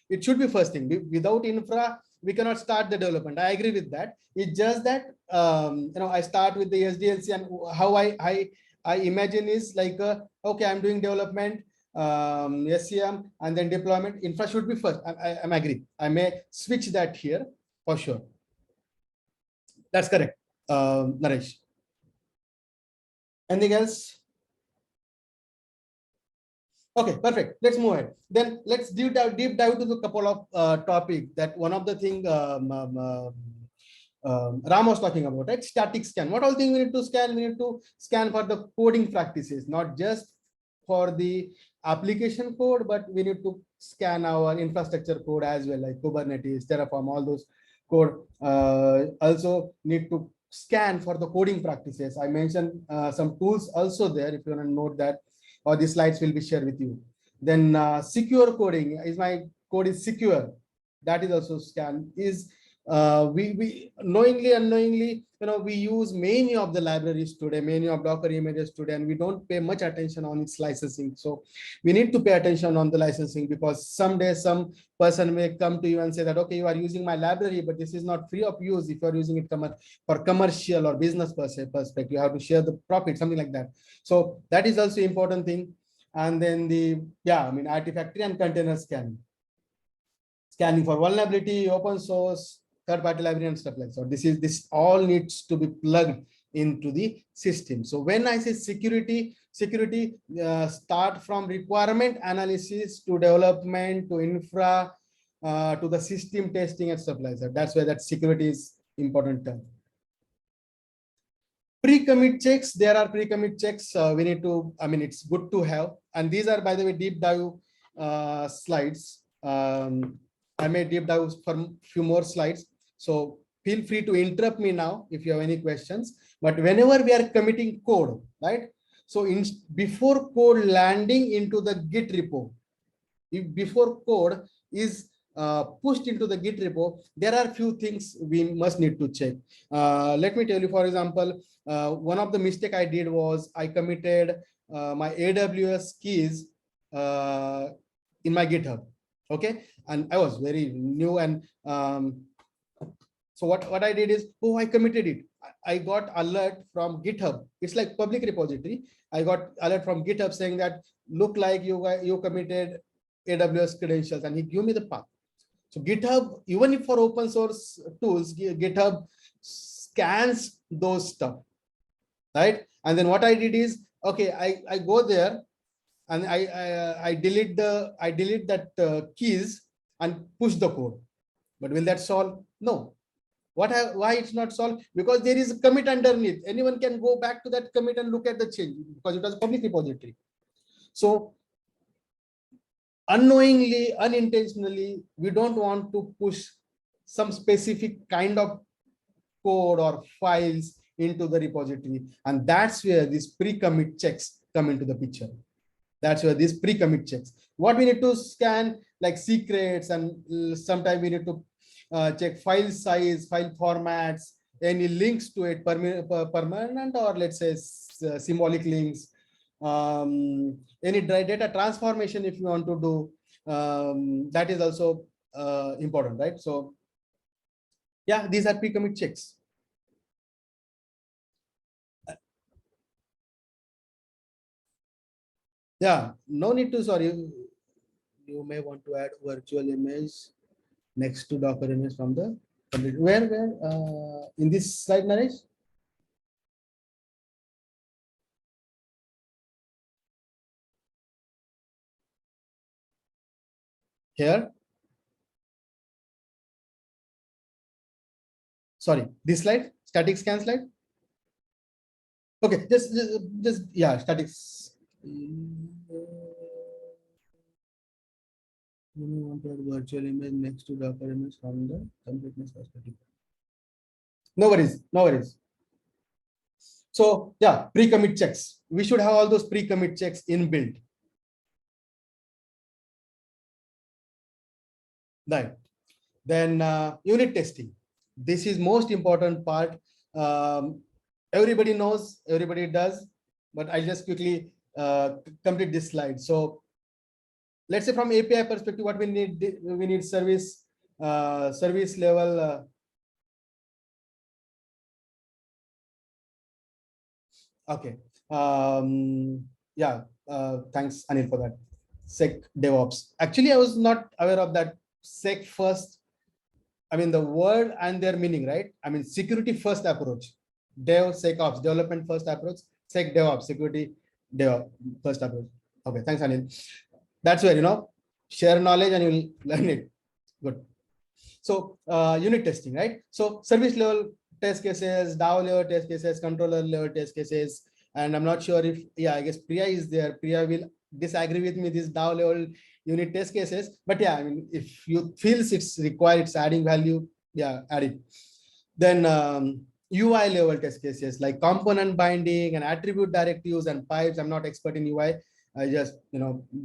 It should be first thing. Without infra, we cannot start the development. I agree with that. It's just that I start with the SDLC, and how I imagine is like okay, I'm doing development, SCM, and then deployment. Infra should be first. I'm agree. I may switch that here for sure. That's correct, Naresh. Anything else? Okay, perfect. Let's move ahead. Then let's deep dive to the couple of topics. That one of the thing Ram was talking about, right? Static scan. What all things we need to scan? We need to scan for the coding practices, not just for the application code, but we need to scan our infrastructure code as well, like Kubernetes, Terraform, all those code. Also need to scan for the coding practices. I mentioned some tools also there, if you want to note that, or the slides will be shared with you. Then secure coding, is my code is secure. That is also scan. Is we knowingly, unknowingly, we use many of the libraries today, many of Docker images today, and we don't pay much attention on its licensing. So we need to pay attention on the licensing, because someday some person may come to you and say that, okay, you are using my library, but this is not free of use. If you are using it for commercial or business perspective, you have to share the profit, something like that. So that is also important thing. And then Artifactory and container scanning for vulnerability, open source, third-party library, and stuff like that. So this all needs to be plugged into the system. So when I say security start from requirement analysis to development to infra to the system testing and stuff like that. That's where that security is important term. Pre-commit checks, there are pre-commit checks we need to, it's good to have. And these are, by the way, deep dive slides. I may deep dive for a few more slides. So feel free to interrupt me now if you have any questions. But whenever we are committing code, right? So before code landing into the Git repo, before code is pushed into the Git repo, there are few things we must need to check. Let me tell you, for example, one of the mistake I did was I committed my AWS keys in my GitHub. Okay, and I was very new, and so what I did is, I committed it. I got alert from GitHub. It's like public repository. I got alert from GitHub saying that look like you committed AWS credentials, and he gave me the path. So GitHub, even if for open source tools, GitHub scans those stuff, right? And then what I did is, okay, I go there and I delete that keys and push the code. But will that solve? No. Why it's not solved? Because there is a commit underneath. Anyone can go back to that commit and look at the change, because it was a public repository. So unknowingly, unintentionally, we don't want to push some specific kind of code or files into the repository. And that's where these pre-commit checks come into the picture. That's where these pre-commit checks. What we need to scan, like secrets, and sometimes we need to check file size, file formats, any links to it, permanent or let's say symbolic links, any data transformation if you want to do, that is also important, right? So yeah, these are pre-commit checks. Yeah, no need to, sorry, you may want to add virtual image next to Docker image from the where in this slide, Naresh? Here. Sorry, this slide, static scan slide. Okay, just yeah, statics. You want to add virtual image next to Docker image from the completeness perspective. No worries, no worries. So yeah, pre-commit checks. We should have all those pre-commit checks inbuilt. Right. Then unit testing. This is most important part. Everybody knows, everybody does, but I'll just quickly complete this slide. So let's say from API perspective, what we need service level. Okay. Yeah. Thanks, Anil, for that. Sec DevOps. Actually, I was not aware of that. Sec first. I mean, the word and their meaning, right? I mean, security first approach. DevSecOps, development first approach. Sec DevOps, security DevOps first approach. Okay, thanks, Anil. That's where, share knowledge and you'll learn it. Good. So unit testing, right? So service level test cases, DAO level test cases, controller level test cases. And I'm not sure if, yeah, I guess Priya is there. Priya will disagree with me, this DAO level unit test cases. But yeah, I mean, if you feel it's required, it's adding value, yeah, add it. Then UI level test cases like component binding and attribute directives and pipes. I'm not expert in UI. I just,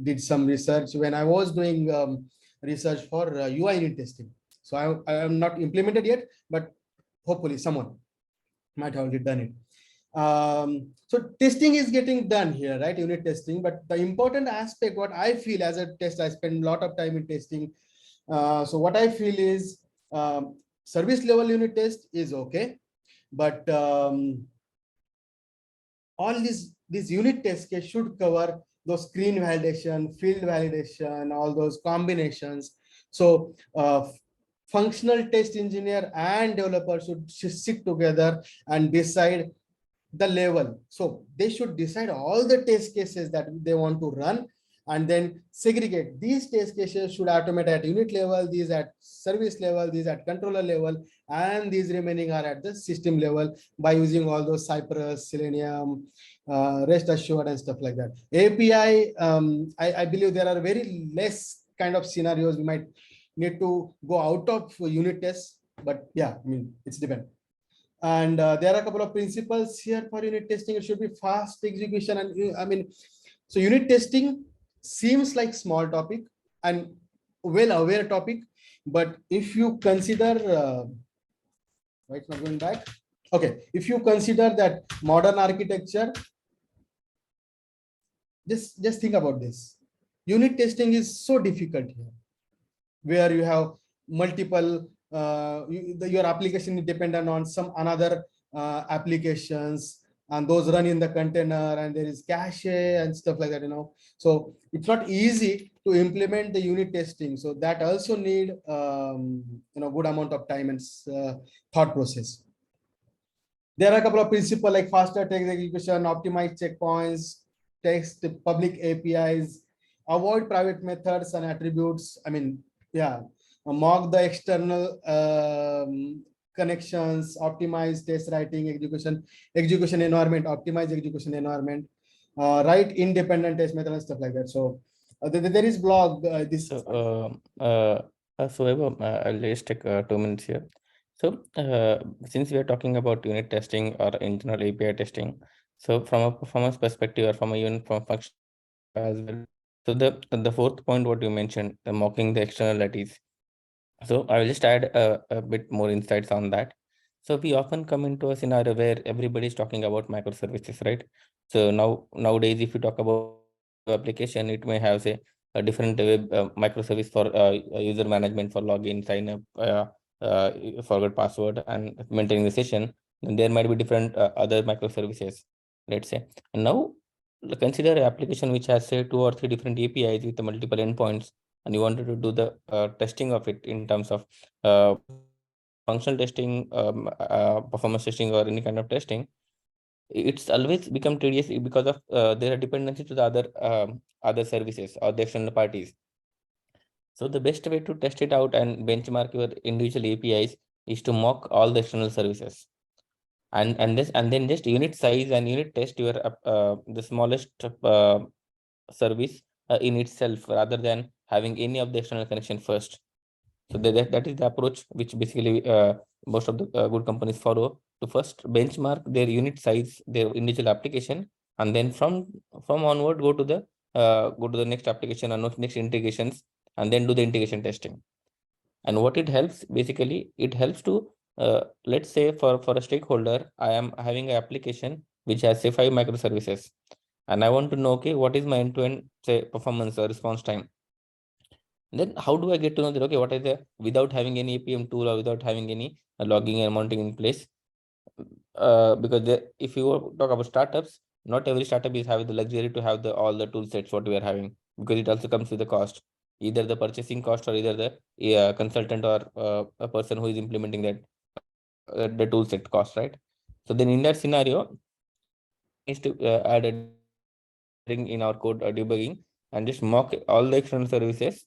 did some research when I was doing research for UI unit testing. So I am not implemented yet, but hopefully someone might have already done it. So testing is getting done here, right? Unit testing, but the important aspect, what I feel as a test, I spend a lot of time in testing. So what I feel is service level unit test is okay, but all these unit test case should cover those screen validation, field validation, all those combinations. So functional test engineer and developer should sit together and decide the level. So they should decide all the test cases that they want to run and then segregate. These test cases should automate at unit level, these at service level, these at controller level, and these remaining are at the system level by using all those Cypress, Selenium, rest assured and stuff like that. API, I believe there are very less kind of scenarios we might need to go out of unit tests, but yeah, I mean, it's depend. And there are a couple of principles here for unit testing. It should be fast execution. And I mean, so unit testing seems like small topic and well aware topic, but if you consider, why it's not going back? Okay, if you consider that modern architecture, just think about this. Unit testing is so difficult here, where you have multiple your application is dependent on some another applications, and those run in the container, and there is cache and stuff like that, so it's not easy to implement the unit testing. So that also need good amount of time and thought process. There are a couple of principles like faster text execution, optimize checkpoints, text public APIs, avoid private methods and attributes. I mean, yeah, mock the external connections, optimize test writing, execution environment, optimize execution environment, write independent test method and stuff like that. So there is blog. So I'll just take 2 minutes here. So since we are talking about unit testing or internal API testing, so from a performance perspective or from a unit from function as well. So the fourth point, what you mentioned, the mocking the externalities. So I will just add a bit more insights on that. So we often come into a scenario where everybody is talking about microservices, right? So nowadays, if you talk about application, it may have say a different web microservice for user management, for login, sign up, forgot password, and maintaining the session. And there might be different other microservices, let's say. And now consider an application which has say 2 or 3 different APIs with the multiple endpoints, and you wanted to do the testing of it in terms of functional testing, performance testing, or any kind of testing. It's always become tedious because of there are dependencies to the other services or the external parties. So the best way to test it out and benchmark your individual APIs is to mock all the external services, and then just unit size and unit test your the smallest service in itself, rather than having any of the external connection first. So that is the approach which basically most of the good companies follow, to first benchmark their unit size, their individual application, and then from onward go to the next application or next integrations, and then do the integration testing. And what it helps, basically, it helps to let's say for a stakeholder, I am having an application which has say 5 microservices, and I want to know, okay, what is my end-to-end say performance or response time. Then how do I get to know that, okay, what is the, without having any APM tool or without having any logging and mounting in place? Because if you talk about startups, not every startup is having the luxury to have all the tool sets what we are having, because it also comes with the cost, either the purchasing cost or either the consultant or a person who is implementing that the tool set cost, right? So then in that scenario, is to add a in our code debugging and just mock all the external services,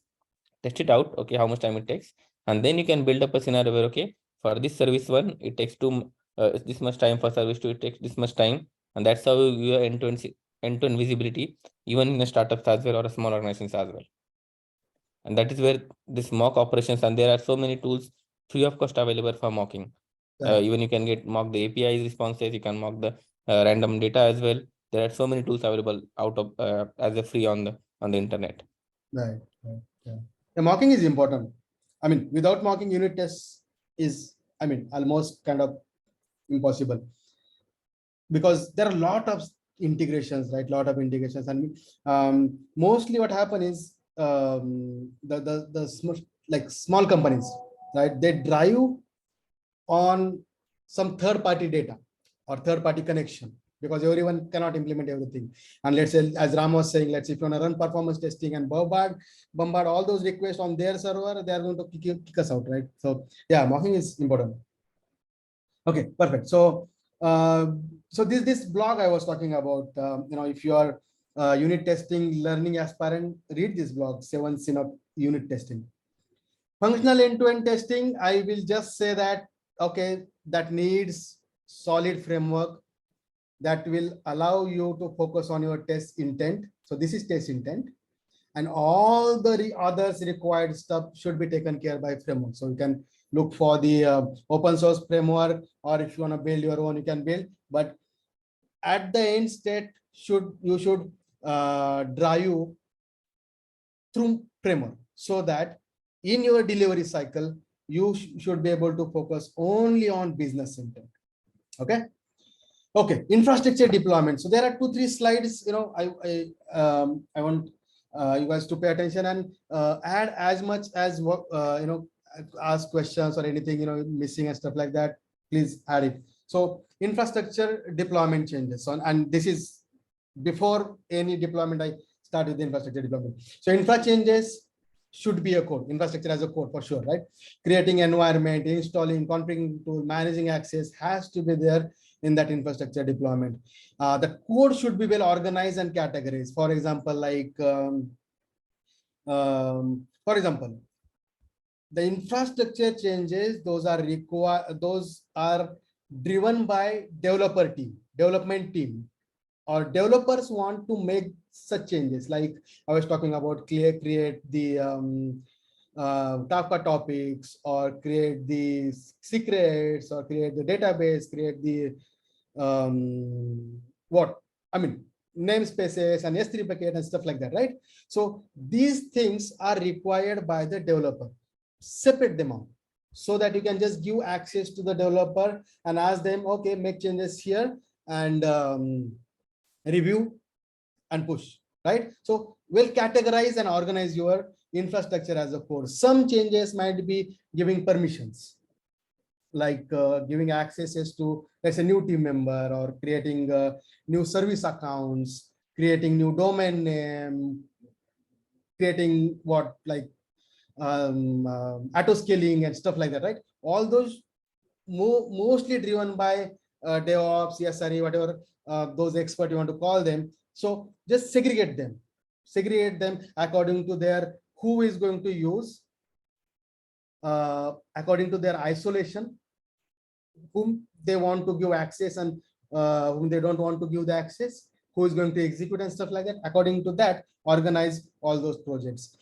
test it out, okay, how much time it takes, and then you can build up a scenario where, okay, for this service 1 it takes this much time, for service 2 it takes this much time, and that's how you are end-to-end visibility, even in a startup as well or a small organizations as well. And that is where this mock operations, and there are so many tools free of cost available for mocking. Even you can mock the API responses, you can mock the random data as well. There are so many tools available out of as a free on the internet. Right. Yeah. The mocking is important. I mean, without mocking unit tests is, I mean, almost kind of impossible, because there are a lot of integrations, right? Lot of integrations, and mostly what happen is the small, like small companies, right? They drive on some third-party data or third-party connection, because everyone cannot implement everything. And let's say, as Ram was saying, let's say if you want to run performance testing and bombard all those requests on their server, they are going to kick us out, right? So yeah, mocking is important. Okay, perfect. So this blog I was talking about, if you are unit testing learning aspirant, read this blog, 7 Sin of Unit Testing. Functional end-to-end testing, I will just say that, okay, that needs solid framework that will allow you to focus on your test intent. So this is test intent, and all the others required stuff should be taken care by framework. So you can look for the open source framework, or if you want to build your own, you can build. But at the end state, you should drive through framework, so that in your delivery cycle, you should be able to focus only on business intent. Okay, infrastructure deployment. So there are 2-3 slides. I want you guys to pay attention and add as much as what ask questions or anything missing and stuff like that. Please add it. So infrastructure deployment changes. And this is before any deployment. I start with the infrastructure deployment. So infra changes should be a code. Infrastructure as a code for sure, right? Creating environment, installing, configuring tool, managing access has to be there in that infrastructure deployment. The code should be well organized and categorized. For example, the infrastructure changes, those are driven by development team, or developers want to make such changes. Like I was talking about, create the Kafka topics, or create the secrets, or create the database, create the namespaces and S3 bucket and stuff like that, right? So these things are required by the developer. Separate them out, so that you can just give access to the developer and ask them, okay, make changes here, and review and push, right? So we'll categorize and organize your infrastructure as a code. Some changes might be giving permissions, like giving accesses to, let's say, new team member, or creating new service accounts, creating new domain name, creating auto scaling and stuff like that, right? All those mostly driven by DevOps, SRE, whatever those experts you want to call them. So just segregate them according to their who is going to use, according to their isolation, whom they want to give access, and whom they don't want to give the access, who is going to execute and stuff like that. According to that, organize all those projects.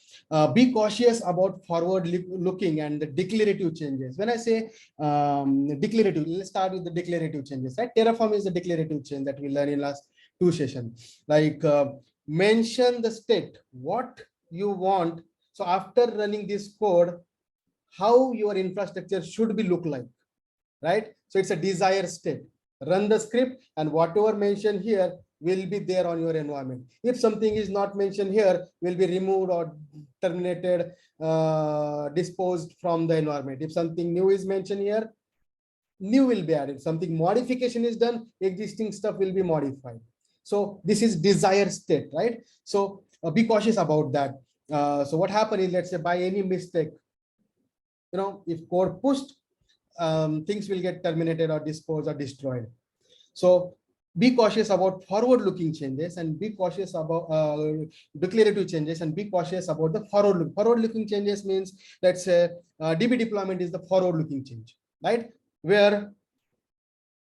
Be cautious about forward looking and the declarative changes. When I say declarative, let's start with the declarative changes, right? Terraform is the declarative change that we learned in last 2 sessions. Like mention the state, what you want. So after running this code, how your infrastructure should be look like, right? So it's a desired state. Run the script, and whatever mentioned here will be there on your environment. If something is not mentioned here, will be removed or terminated, disposed from the environment. If something new is mentioned here, new will be added. Something modification is done, existing stuff will be modified. So this is desired state, right? So be cautious about that. So what happened is, let's say by any mistake, if code pushed, things will get terminated or disposed or destroyed. So be cautious about forward-looking changes, and be cautious about declarative changes, and be cautious about the forward-looking changes. Means, let's say DB deployment is the forward-looking change, right? Where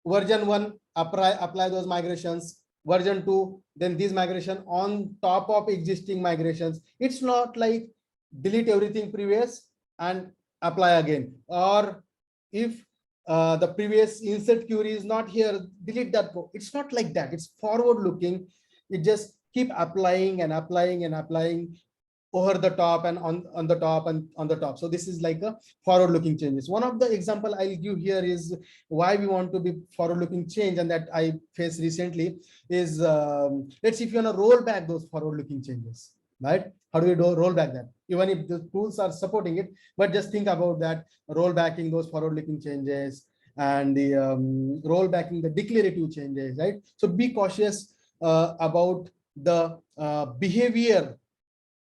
version 1 apply those migrations, version 2, then these migration on top of existing migrations. It's not like delete everything previous and apply again, or if the previous insert query is not here, delete that. It's not like that. It's forward looking. It just keep applying and applying and applying over the top and on the top and on the top. So this is like a forward looking changes. One of the example I'll give here is why we want to be forward looking change, and that I faced recently is let's see if you want to roll back those forward looking changes, right? How do we roll back that? Even if the tools are supporting it, but just think about that, roll backing those forward looking changes and the roll backing the declarative changes, right? So be cautious about the behavior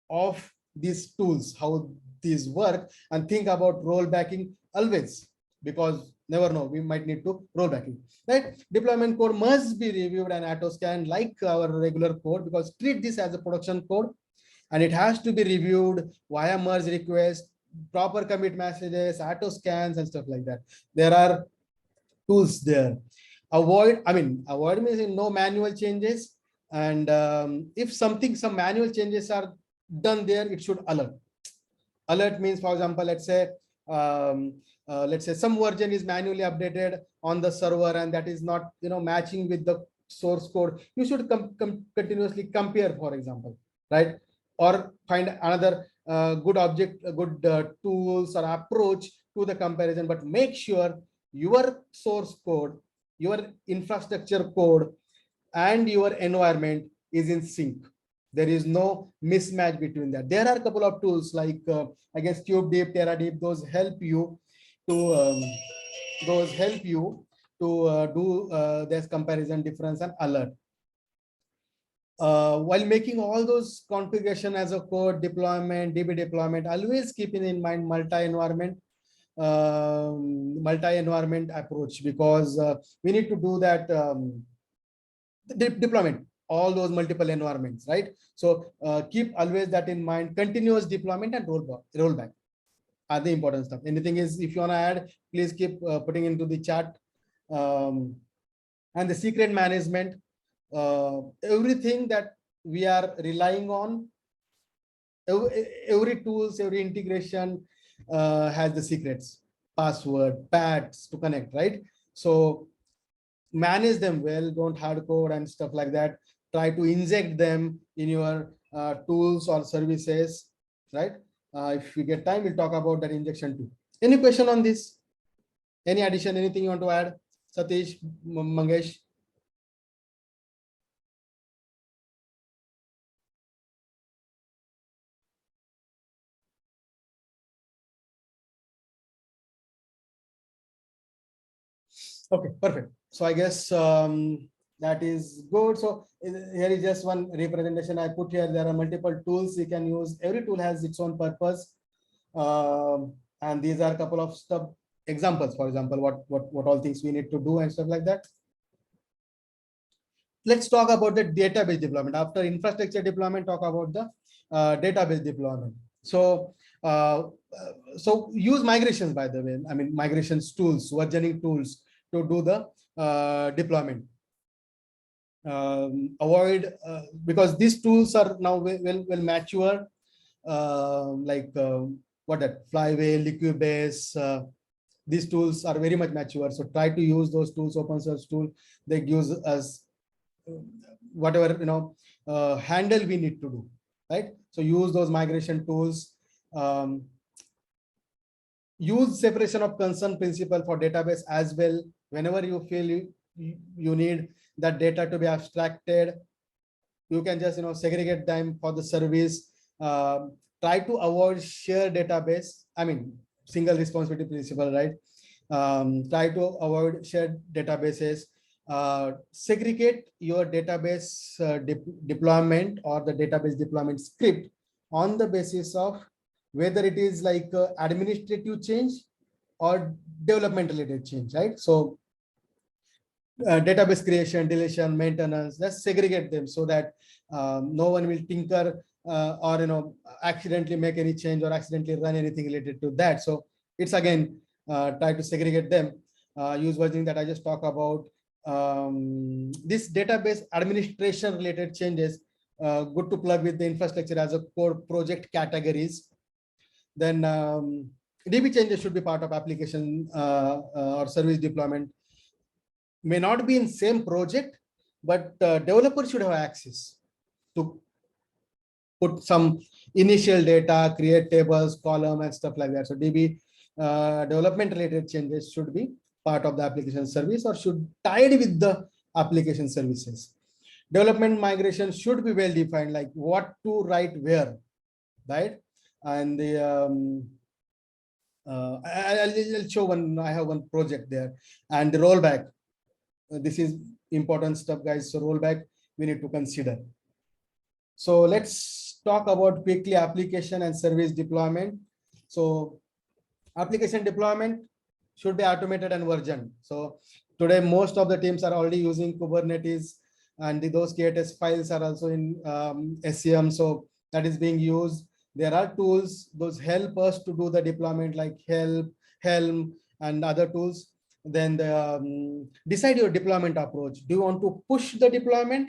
of these tools, how these work, and think about rollbacking always, because never know, we might need to roll backing, right? Deployment code must be reviewed and auto scanned like our regular code, because treat this as a production code, and it has to be reviewed via merge request, proper commit messages, auto scans and stuff like that. There are tools there. Avoid means no manual changes, and if some manual changes are done there, it should alert. Alert means, for example, let's say some version is manually updated on the server and that is not matching with the source code. You should continuously compare, for example, right? Or find another good tools or approach to the comparison, but make sure your source code, your infrastructure code, and your environment is in sync. There is no mismatch between that. There are a couple of tools like I guess CubeDeep, TerraDeep. Those help you to do this comparison, difference, and alert. While making all those configuration as a code deployment, DB deployment, always keeping in mind multi-environment approach, because we need to do that deployment, all those multiple environments, right? So keep always that in mind. Continuous deployment and rollback are the important stuff. Anything is, if you want to add, please keep putting into the chat. And the secret management, everything that we are relying on, every tools, every integration has the secrets, password, paths to connect, right? So manage them well, don't hard code and stuff like that. Try to inject them in your tools or services, right? If we get time, we'll talk about that injection too. Any question on this? Any addition, anything you want to add? Satish, Mangesh? Okay, perfect. So I guess that is good. So here is just one representation I put here. There are multiple tools you can use. Every tool has its own purpose. And these are a couple of stuff examples, for example, what all things we need to do and stuff like that. Let's talk about the database deployment. After infrastructure deployment, talk about the database deployment. So use migrations, by the way. I mean, migrations tools, versioning tools to do the deployment. Avoid because these tools are now well mature, what that Flyway, Liquibase. These tools are very much mature. So try to use those tools, open source tool. They use us whatever handle we need to do, right? So use those migration tools. Use separation of concern principle for database as well. Whenever you feel you need that data to be abstracted, you can just segregate them for the service. Try to avoid shared database. I mean, single responsibility principle, right? Try to avoid shared databases. Segregate your database deployment or the database deployment script on the basis of whether it is like administrative change or development related change, right? So database creation, deletion, maintenance, let's segregate them so that no one will tinker or accidentally make any change or accidentally run anything related to that. So it's again try to segregate them. Use versioning that I just talked about. This database administration related changes, good to plug with the infrastructure as a core project categories. Then DB changes should be part of application or service deployment. May not be in same project, but developers should have access to put some initial data, create tables, column, and stuff like that. So DB development related changes should be part of the application service or should tied with the application services. Development migration should be well defined, like what to write where, right? And the I'll show one. I have one project there, and the rollback. This is important stuff, guys. So rollback we need to consider. So let's talk about quickly application and service deployment. So application deployment should be automated and versioned. So today most of the teams are already using Kubernetes, and those KTS files are also in SCM. So that is being used. There are tools those help us to do the deployment, like Helm and other tools. Then decide your deployment approach. Do you want to push the deployment,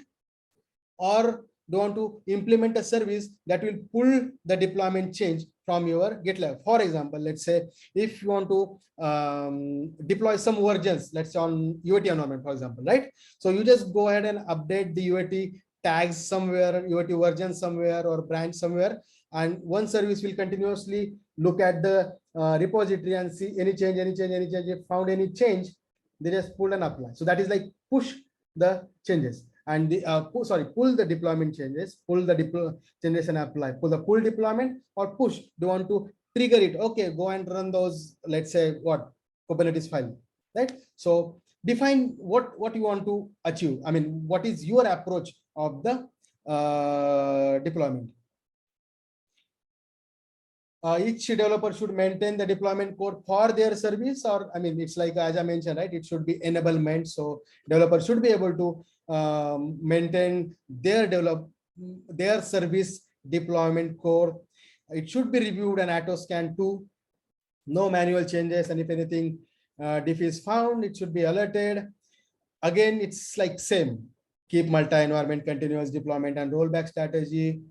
or do you want to implement a service that will pull the deployment change from your GitLab? For example, let's say if you want to deploy some versions, let's say on UAT environment, for example, right? So you just go ahead and update the UAT tags somewhere, UAT version somewhere, or branch somewhere, and one service will continuously look at the repository and see any change. If found any change, they just pull and apply. So that is like push the changes, and the pull the deployment changes, pull the changes and apply. Pull deployment or push. Do you want to trigger it? Okay, go and run those, let's say what, Kubernetes file, right? So define what you want to achieve. I mean, what is your approach of the deployment? Each developer should maintain the deployment code for their service, or I mean, it's like, as I mentioned, right? It should be enablement. So developers should be able to maintain their service deployment code. It should be reviewed and auto scan too. No manual changes, and if anything diff is found, it should be alerted. Again, it's like same. Keep multi-environment continuous deployment and rollback strategy.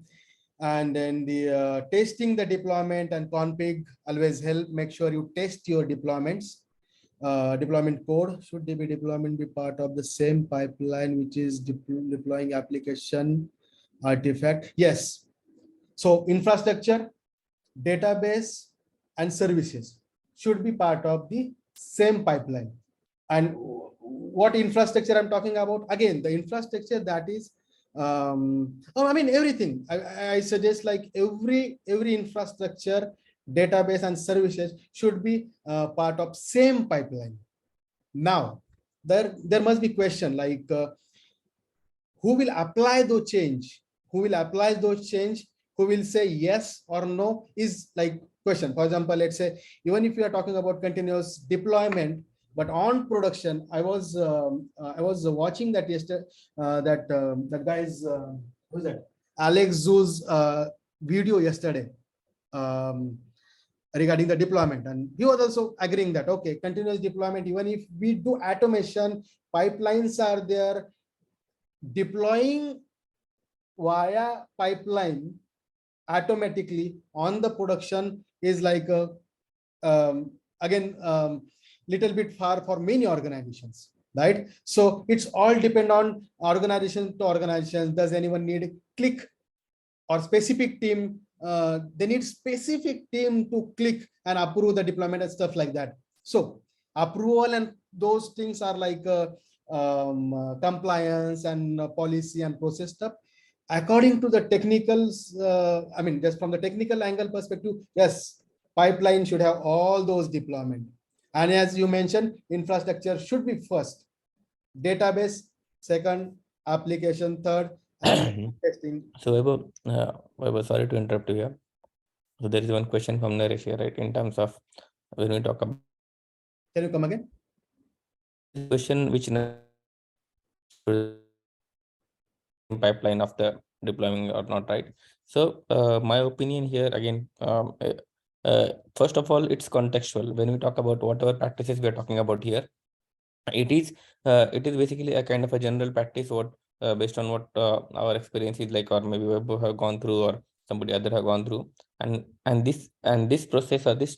And then the testing the deployment and config always help. Make sure you test your deployments. Deployment code, should the deployment be part of the same pipeline which is deploying application artifact? Yes. So infrastructure, database, and services should be part of the same pipeline. And what infrastructure I'm talking about? Again, the infrastructure that is I mean everything. I suggest like every infrastructure, database, and services should be part of same pipeline. Now there must be question like who will apply those change? Who will apply those change? Who will say yes or no is like question. For example, let's say even if you are talking about continuous deployment, but on production, I was watching that yesterday. That guy's who's that? Alex Zoo's video yesterday regarding the deployment, and he was also agreeing that okay, continuous deployment. Even if we do automation, pipelines are there. Deploying via pipeline automatically on the production is like again. Little bit far for many organizations, right? So it's all depend on organization to organization. Does anyone need a click or specific team? They need specific team to click and approve the deployment and stuff like that. So approval and those things are like compliance and policy and process stuff. According to the technicals, I mean, just from the technical angle perspective, yes, pipeline should have all those deployment. And as you mentioned, infrastructure should be first, database second, application third, and testing. So Vaibhav, sorry to interrupt you here. So there is one question from Naresh here, right? In terms of when we talk about. Can you come again? Question which pipeline of the deploying or not, right? So my opinion here again. First of all, it's contextual. When we talk about whatever practices we are talking about here, it is basically a kind of a general practice what based on what our experience is like, or maybe we have gone through, or somebody other have gone through, and this process or this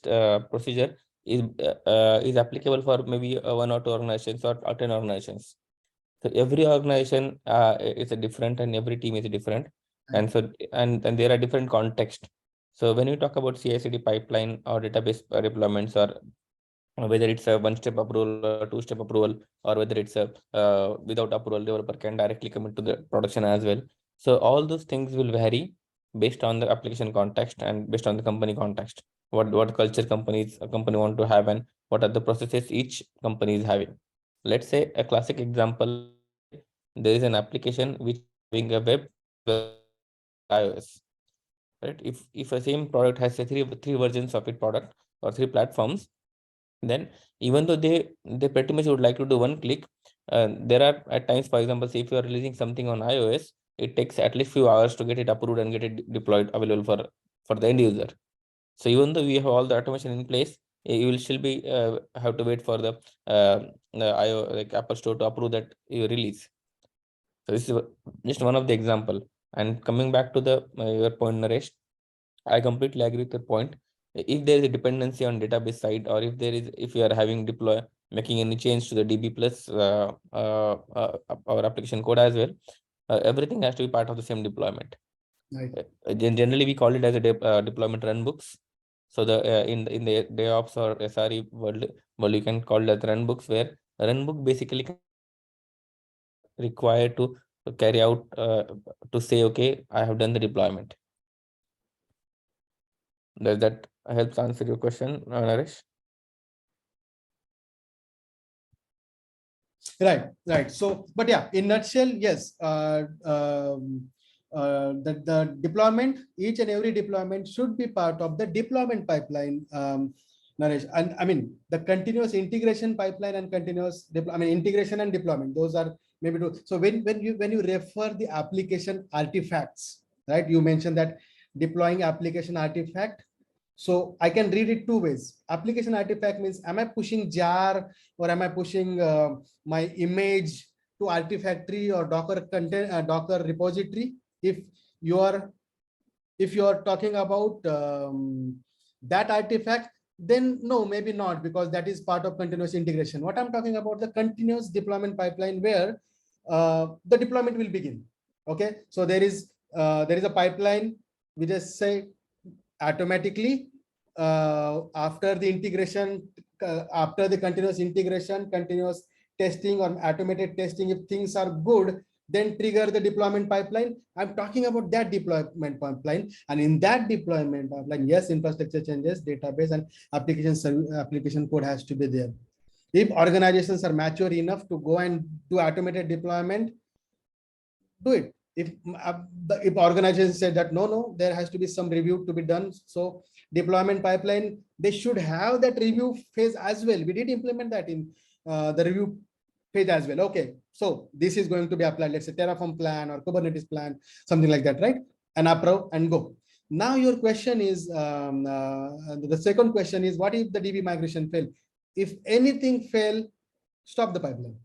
procedure is applicable for maybe 1 or 2 organizations or 10 organizations. So every organization is a different, and every team is different. And so, and there are different contexts. So when you talk about CI/CD pipeline or database deployments, or whether it's a one-step approval or two-step approval, or whether it's a without approval, developer can directly commit to the production as well. So all those things will vary based on the application context and based on the company context. What culture a company want to have, and what are the processes each company is having. Let's say a classic example, there is an application which having a web iOS, right? If a same product has a three versions of it product or three platforms, then even though they pretty much would like to do one click, there are at times, for example, say if you are releasing something on iOS, it takes at least few hours to get it approved and get it deployed available for the end user. So even though we have all the automation in place, you will still be have to wait for the like Apple Store to approve that you release. So this is just one of the example. And coming back to the your point, Naresh, I completely agree with your point. If there is a dependency on database side, or if you are having making any change to the DB plus our application code as well, everything has to be part of the same deployment. Right. Generally, we call it as a deployment runbooks. So the in the DevOps or SRE world, you can call it as runbooks, where runbook basically required to carry out to say, okay, I have done the deployment. Does that helps answer your question, Naresh? Right. So, but yeah, in nutshell, yes, the deployment, each and every deployment should be part of the deployment pipeline, Naresh. And I mean, the continuous integration pipeline and integration and deployment, those are maybe two. So when you refer the application artifacts, right, you mentioned that deploying application artifact. So I can read it two ways. Application artifact means, am I pushing jar, or am I pushing my image to Artifactory or Docker content, Docker repository? If you are talking about that artifact, then no, maybe not, because that is part of continuous integration. What I'm talking about, the continuous deployment pipeline, where the deployment will begin. Okay, so there is a pipeline. We just say automatically after the integration, after the continuous integration, continuous testing or automated testing, if things are good, then trigger the deployment pipeline. I'm talking about that deployment pipeline. And in that deployment pipeline, yes, infrastructure changes, database and application code has to be there. If organizations are mature enough to go and do automated deployment, do it. If organizations say that no, there has to be some review to be done, so deployment pipeline, they should have that review phase as well. We did implement that in the review phase as well. Okay, so this is going to be applied, let's say Terraform plan or Kubernetes plan, something like that, right? And approve and go. Now your question is, the second question is, what if the DB migration fail? If anything fail, stop the pipeline.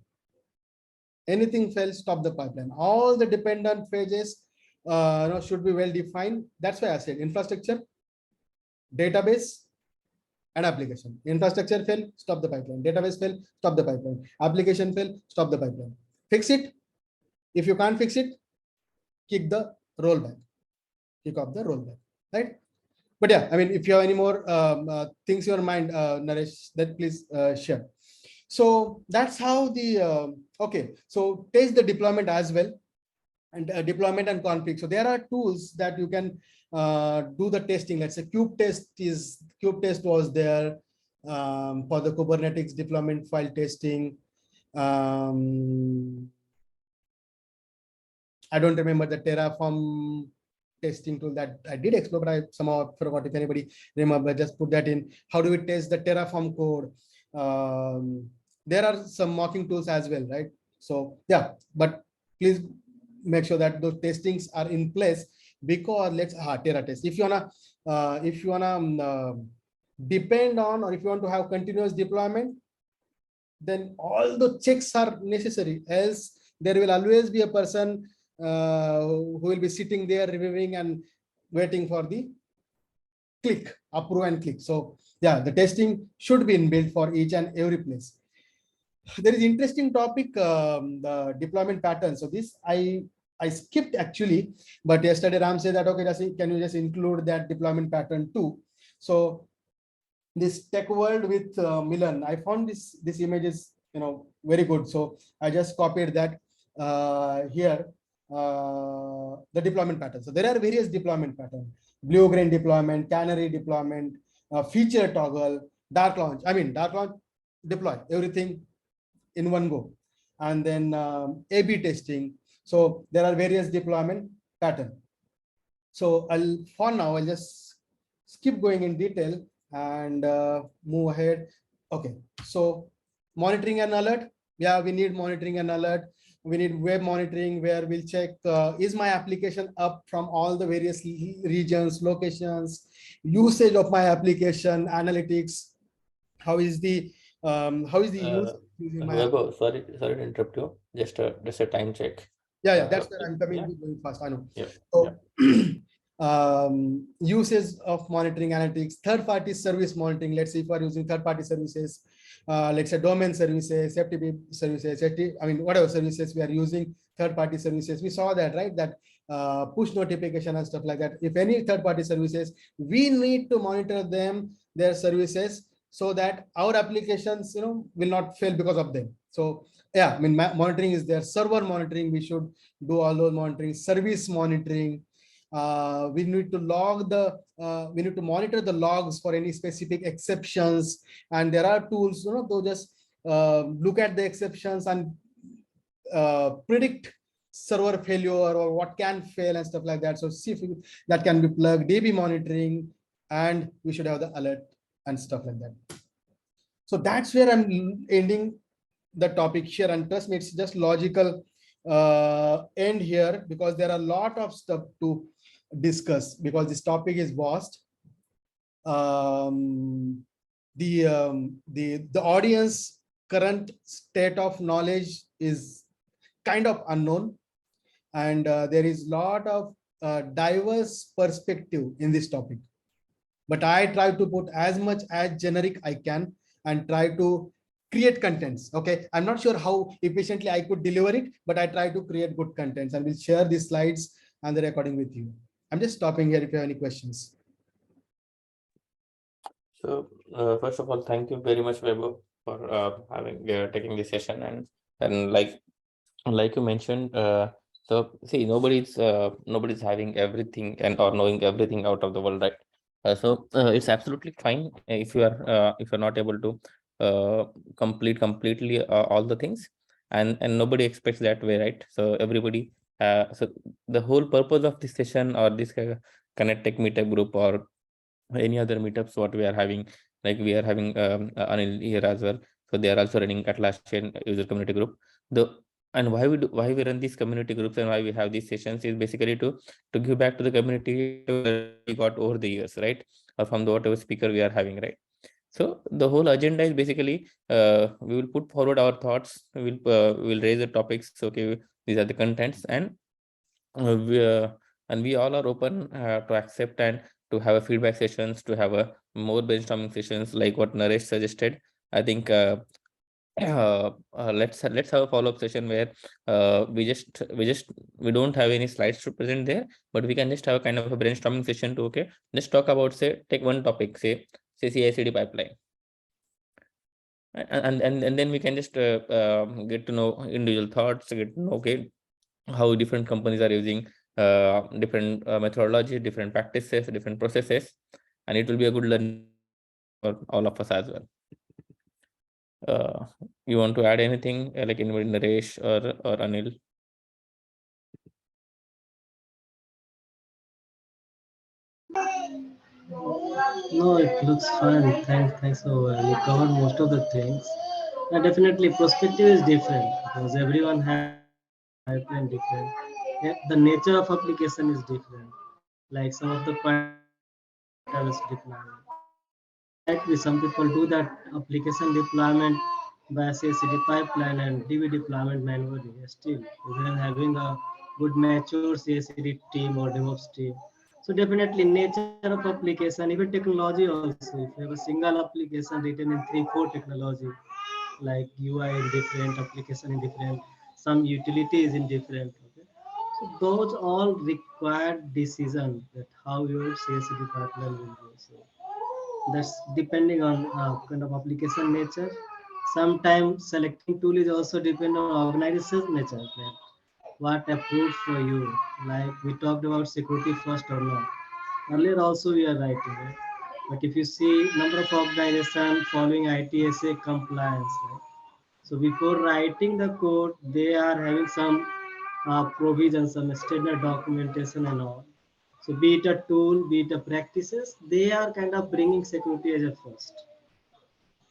Anything fails, stop the pipeline. All the dependent phases should be well defined. That's why I said infrastructure, database, and application. Infrastructure fail, stop the pipeline. Database fail, stop the pipeline. Application fail, stop the pipeline. Fix it. If you can't fix it, kick the rollback. Kick off the rollback, right? But yeah, I mean, if you have any more things in your mind, Naresh, that please share. So that's how the okay. So test the deployment as well, and deployment and config. So there are tools that you can do the testing. Let's say Cube test was there for the Kubernetes deployment file testing. I don't remember the Terraform testing tool that I did explore, but I somehow forgot. If anybody remember, just put that in. How do we test the Terraform code? There are some mocking tools as well, right? So yeah, but please make sure that those testings are in place, because let's Terra test. If you wanna depend on, or if you want to have continuous deployment, then all the checks are necessary. Else there will always be a person who will be sitting there reviewing and waiting for the click, approve and click. So yeah, the testing should be inbuilt for each and every place. There is interesting topic, the deployment pattern. So this I I skipped actually, but yesterday Ram said that, okay, can you just include that deployment pattern too? So this tech world with Milan, I found this image is, very good. So I just copied that here, the deployment pattern. So there are various deployment patterns: blue green deployment, canary deployment, feature toggle, dark launch. Dark launch, deploy everything in one go, and then A/B testing. So there are various deployment pattern. So for now I'll just skip going in detail and move ahead. Okay, so monitoring and alert. Yeah, we need monitoring and alert. We need web monitoring, where we'll check, is my application up from all the various regions, locations, usage of my application, analytics. How is the use using my Vaibhav, sorry to interrupt you. Just a time check. Yeah, that's where I'm coming Yeah. going fast. I know. Yeah. So, uses of monitoring analytics, third-party service monitoring. Let's say if we're using third-party services, let's say domain services, FTP services, whatever services we are using, third-party services. We saw that, right? That push notification and stuff like that. If any third-party services, we need to monitor them, their services, so that our applications, will not fail because of them. So yeah, monitoring is there. Server monitoring, we should do all those monitoring. Service monitoring, we need to we need to monitor the logs for any specific exceptions, and there are tools, to just look at the exceptions and predict server failure or what can fail and stuff like that. So see if that can be plugged. DB monitoring, and we should have the alert and stuff like that. So that's where I'm ending the topic here, and trust me, it's just logical end here, because there are a lot of stuff to discuss, because this topic is vast. The audience current state of knowledge is kind of unknown, and there is a lot of diverse perspective in this topic, but I try to put as much as generic I can and try to create contents. Okay, I'm not sure how efficiently I could deliver it, but I try to create good contents, and we'll share these slides and the recording with you. I'm just stopping here if you have any questions. So first of all, thank you very much, Vaibhav, for taking this session, and like you mentioned, so see, nobody's having everything or knowing everything out of the world, right? So it's absolutely fine if you're not able to complete completely all the things, and nobody expects that way, right? So everybody, so the whole purpose of this session or this Connect Tech meetup group or any other meetups what we are having, like we are having Anil here as well, so they are also running Atlassian user community group. And why we run these community groups and why we have these sessions is basically to give back to the community we got over the years, right? Or from the whatever speaker we are having, right? So the whole agenda is basically we will put forward our thoughts, we'll raise the topics. Okay, these are the contents, and we all are open to accept and to have a feedback sessions, to have a more brainstorming sessions like what Naresh suggested. I think let's have a follow-up session where we don't have any slides to present there, but we can just have a kind of a brainstorming session to, okay, let's talk about, say, take one topic, say CI/CD pipeline, and then we can just get to know individual thoughts, get to know, okay, how different companies are using different methodology, different practices, different processes, and it will be a good learning for all of us as well. You want to add anything, like Naresh or Anil? No, it looks fine. Thanks. So you covered most of the things. Definitely, perspective is different because everyone has pipeline different. Yeah, the nature of application is different. Like some of the point you mentioned, database deployment. Exactly, some people do that application deployment by CI/CD pipeline and DB deployment manually. Still, even having a good mature CI/CD team or DevOps team. So definitely nature of application, even technology also. If you have a single application written in 3-4 technology, like UI in different, application in different, some utility is in different. Okay? So those all required decision that how your CI/CD pipeline will go. So that's depending on kind of application nature. Sometimes selecting tool is also depend on organization's nature. That what approved for you. Like we talked about security first or not. Earlier also we are writing, right? But if you see number of organization following ITSA compliance, right? So before writing the code, they are having some provisions, some standard documentation and all. So be it a tool, be it a practices, they are kind of bringing security as a first.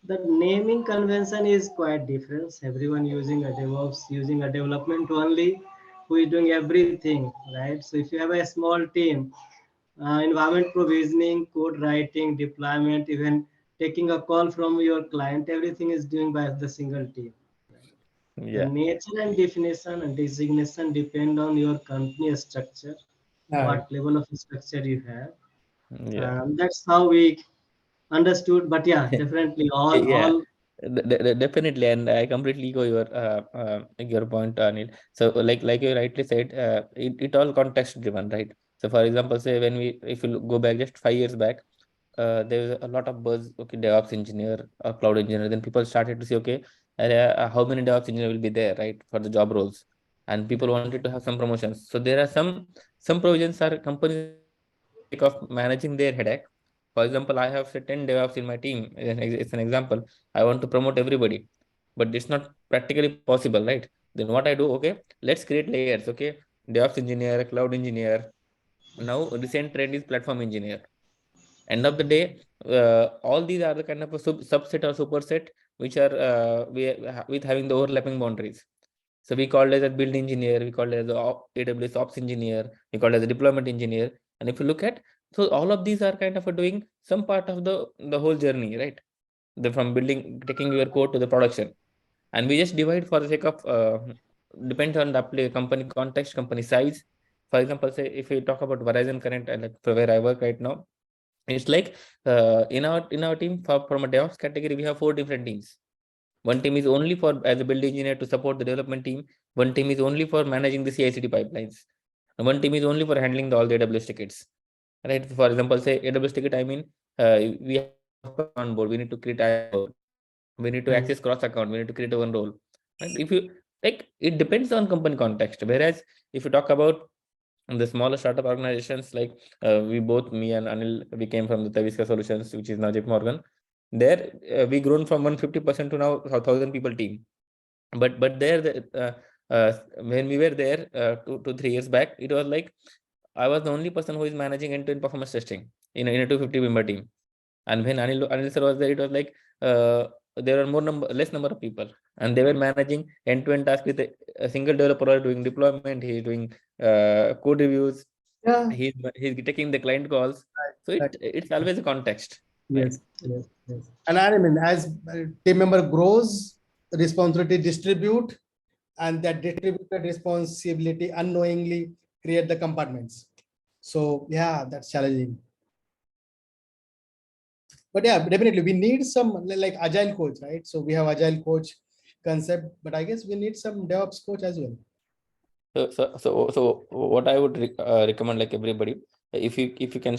The naming convention is quite different. Everyone using a DevOps, using a development only, who is doing everything, right? So if you have a small team, environment provisioning, code writing, deployment, even taking a call from your client, everything is doing by the single team. The Yeah. nature and definition and designation depend on your company structure, Right. what level of structure you have. Yeah. That's how we understood. But yeah, definitely Yeah, all definitely, and I completely go your point, Anil. So, like you rightly said, it all context driven, right? So, for example, say when if you go back just 5 years back, there was a lot of buzz. Okay, DevOps engineer, cloud engineer. Then people started to say, okay, how many DevOps engineer will be there, right, for the job roles, and people wanted to have some promotions. So there are some provisions are companies are doing for the sake of managing their headache. For example, I have say 10 DevOps in my team. It's an example. I want to promote everybody, but it's not practically possible, right? Then what I do, okay, let's create layers, okay? DevOps engineer, cloud engineer. Now, recent trend is platform engineer. End of the day, all these are the kind of a subset or superset which are with having the overlapping boundaries. So we call it as a build engineer, we call it as a AWS ops engineer, we call it as a deployment engineer. And if you look at, so all of these are kind of doing some part of the whole journey, right? From building, taking your code to the production. And we just divide for the sake of depends on the company context, company size. For example, say if we talk about Verizon Current, like for where I work right now, it's like in our team from a DevOps category, we have 4 different teams. One team is only for as a build engineer to support the development team. One team is only for managing the CI/CD pipelines. And one team is only for handling all the AWS tickets. Right. For example, say AWS ticket, I mean, we have a lot of person on board. We need to create IAM role. We need to mm, access cross account. We need to create one role. Right. If you like, it depends on company context. Whereas if you talk about the smaller startup organizations, like we both, me and Anil, we came from the Taviska Solutions, which is now JP Morgan. There, we grown from 150% to now 1,000 people team. But there, when we were there 2 to 3 years back, it was like I was the only person who is managing end-to-end performance testing in a 250 member team. And when Anil sir was there, it was like there were less number of people, and they were managing end-to-end tasks with a single developer doing deployment. He's doing code reviews. Yeah. He's taking the client calls. So Right. it's always a context, right? Yes. Yes. Yes. And I mean, as team member grows, responsibility distribute, and that distributed responsibility unknowingly create the compartments. So yeah, that's challenging. But yeah, definitely we need some like agile coach, right? So we have agile coach concept, but I guess we need some DevOps coach as well. So what I would recommend, like everybody, if you can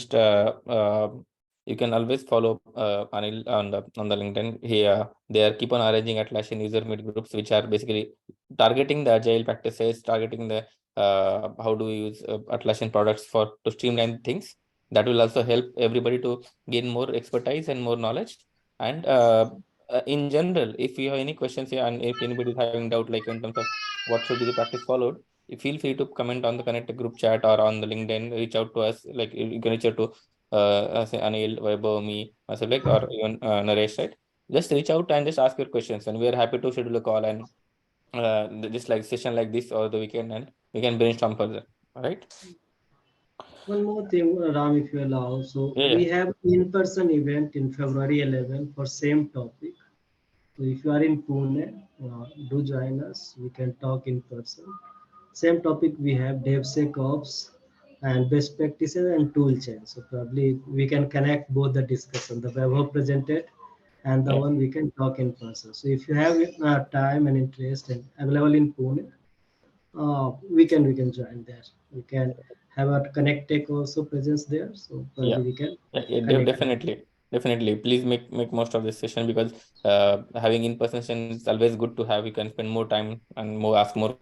you can always follow Anil on the LinkedIn. They are keep on arranging Atlassian user meet groups, which are basically targeting the agile practices, targeting the how do we use Atlassian products for to streamline things. That will also help everybody to gain more expertise and more knowledge. And in general, if you have any questions here, and if anybody is having doubt, like in terms of what should be the practice followed, feel free to comment on the Connect group chat or on the LinkedIn. Reach out to us. Like you can reach out to say Anil, Vaibhav, me, myself, like, or even Naresh, right? Just reach out and just ask your questions, and we are happy to schedule a call and just like session like this or the weekend, and we can brainstorm further. All right? one more thing, Ram, if you allow. So Yeah. we have in-person event in February 11 for same topic. So if you are in Pune, do join us. We can talk in person. Same topic we have DevSecOps and best practices and tool chain. So probably we can connect both the discussion, the Vaibhav presented and the Yeah. one we can talk in person. So if you have time and interest and available in Pune, we can join there. We can have a ConnectTech also presence there. So Yeah. probably we can Yeah, definitely. Please make most of this session, because having in-person session is always good to have. You can spend more time and more ask more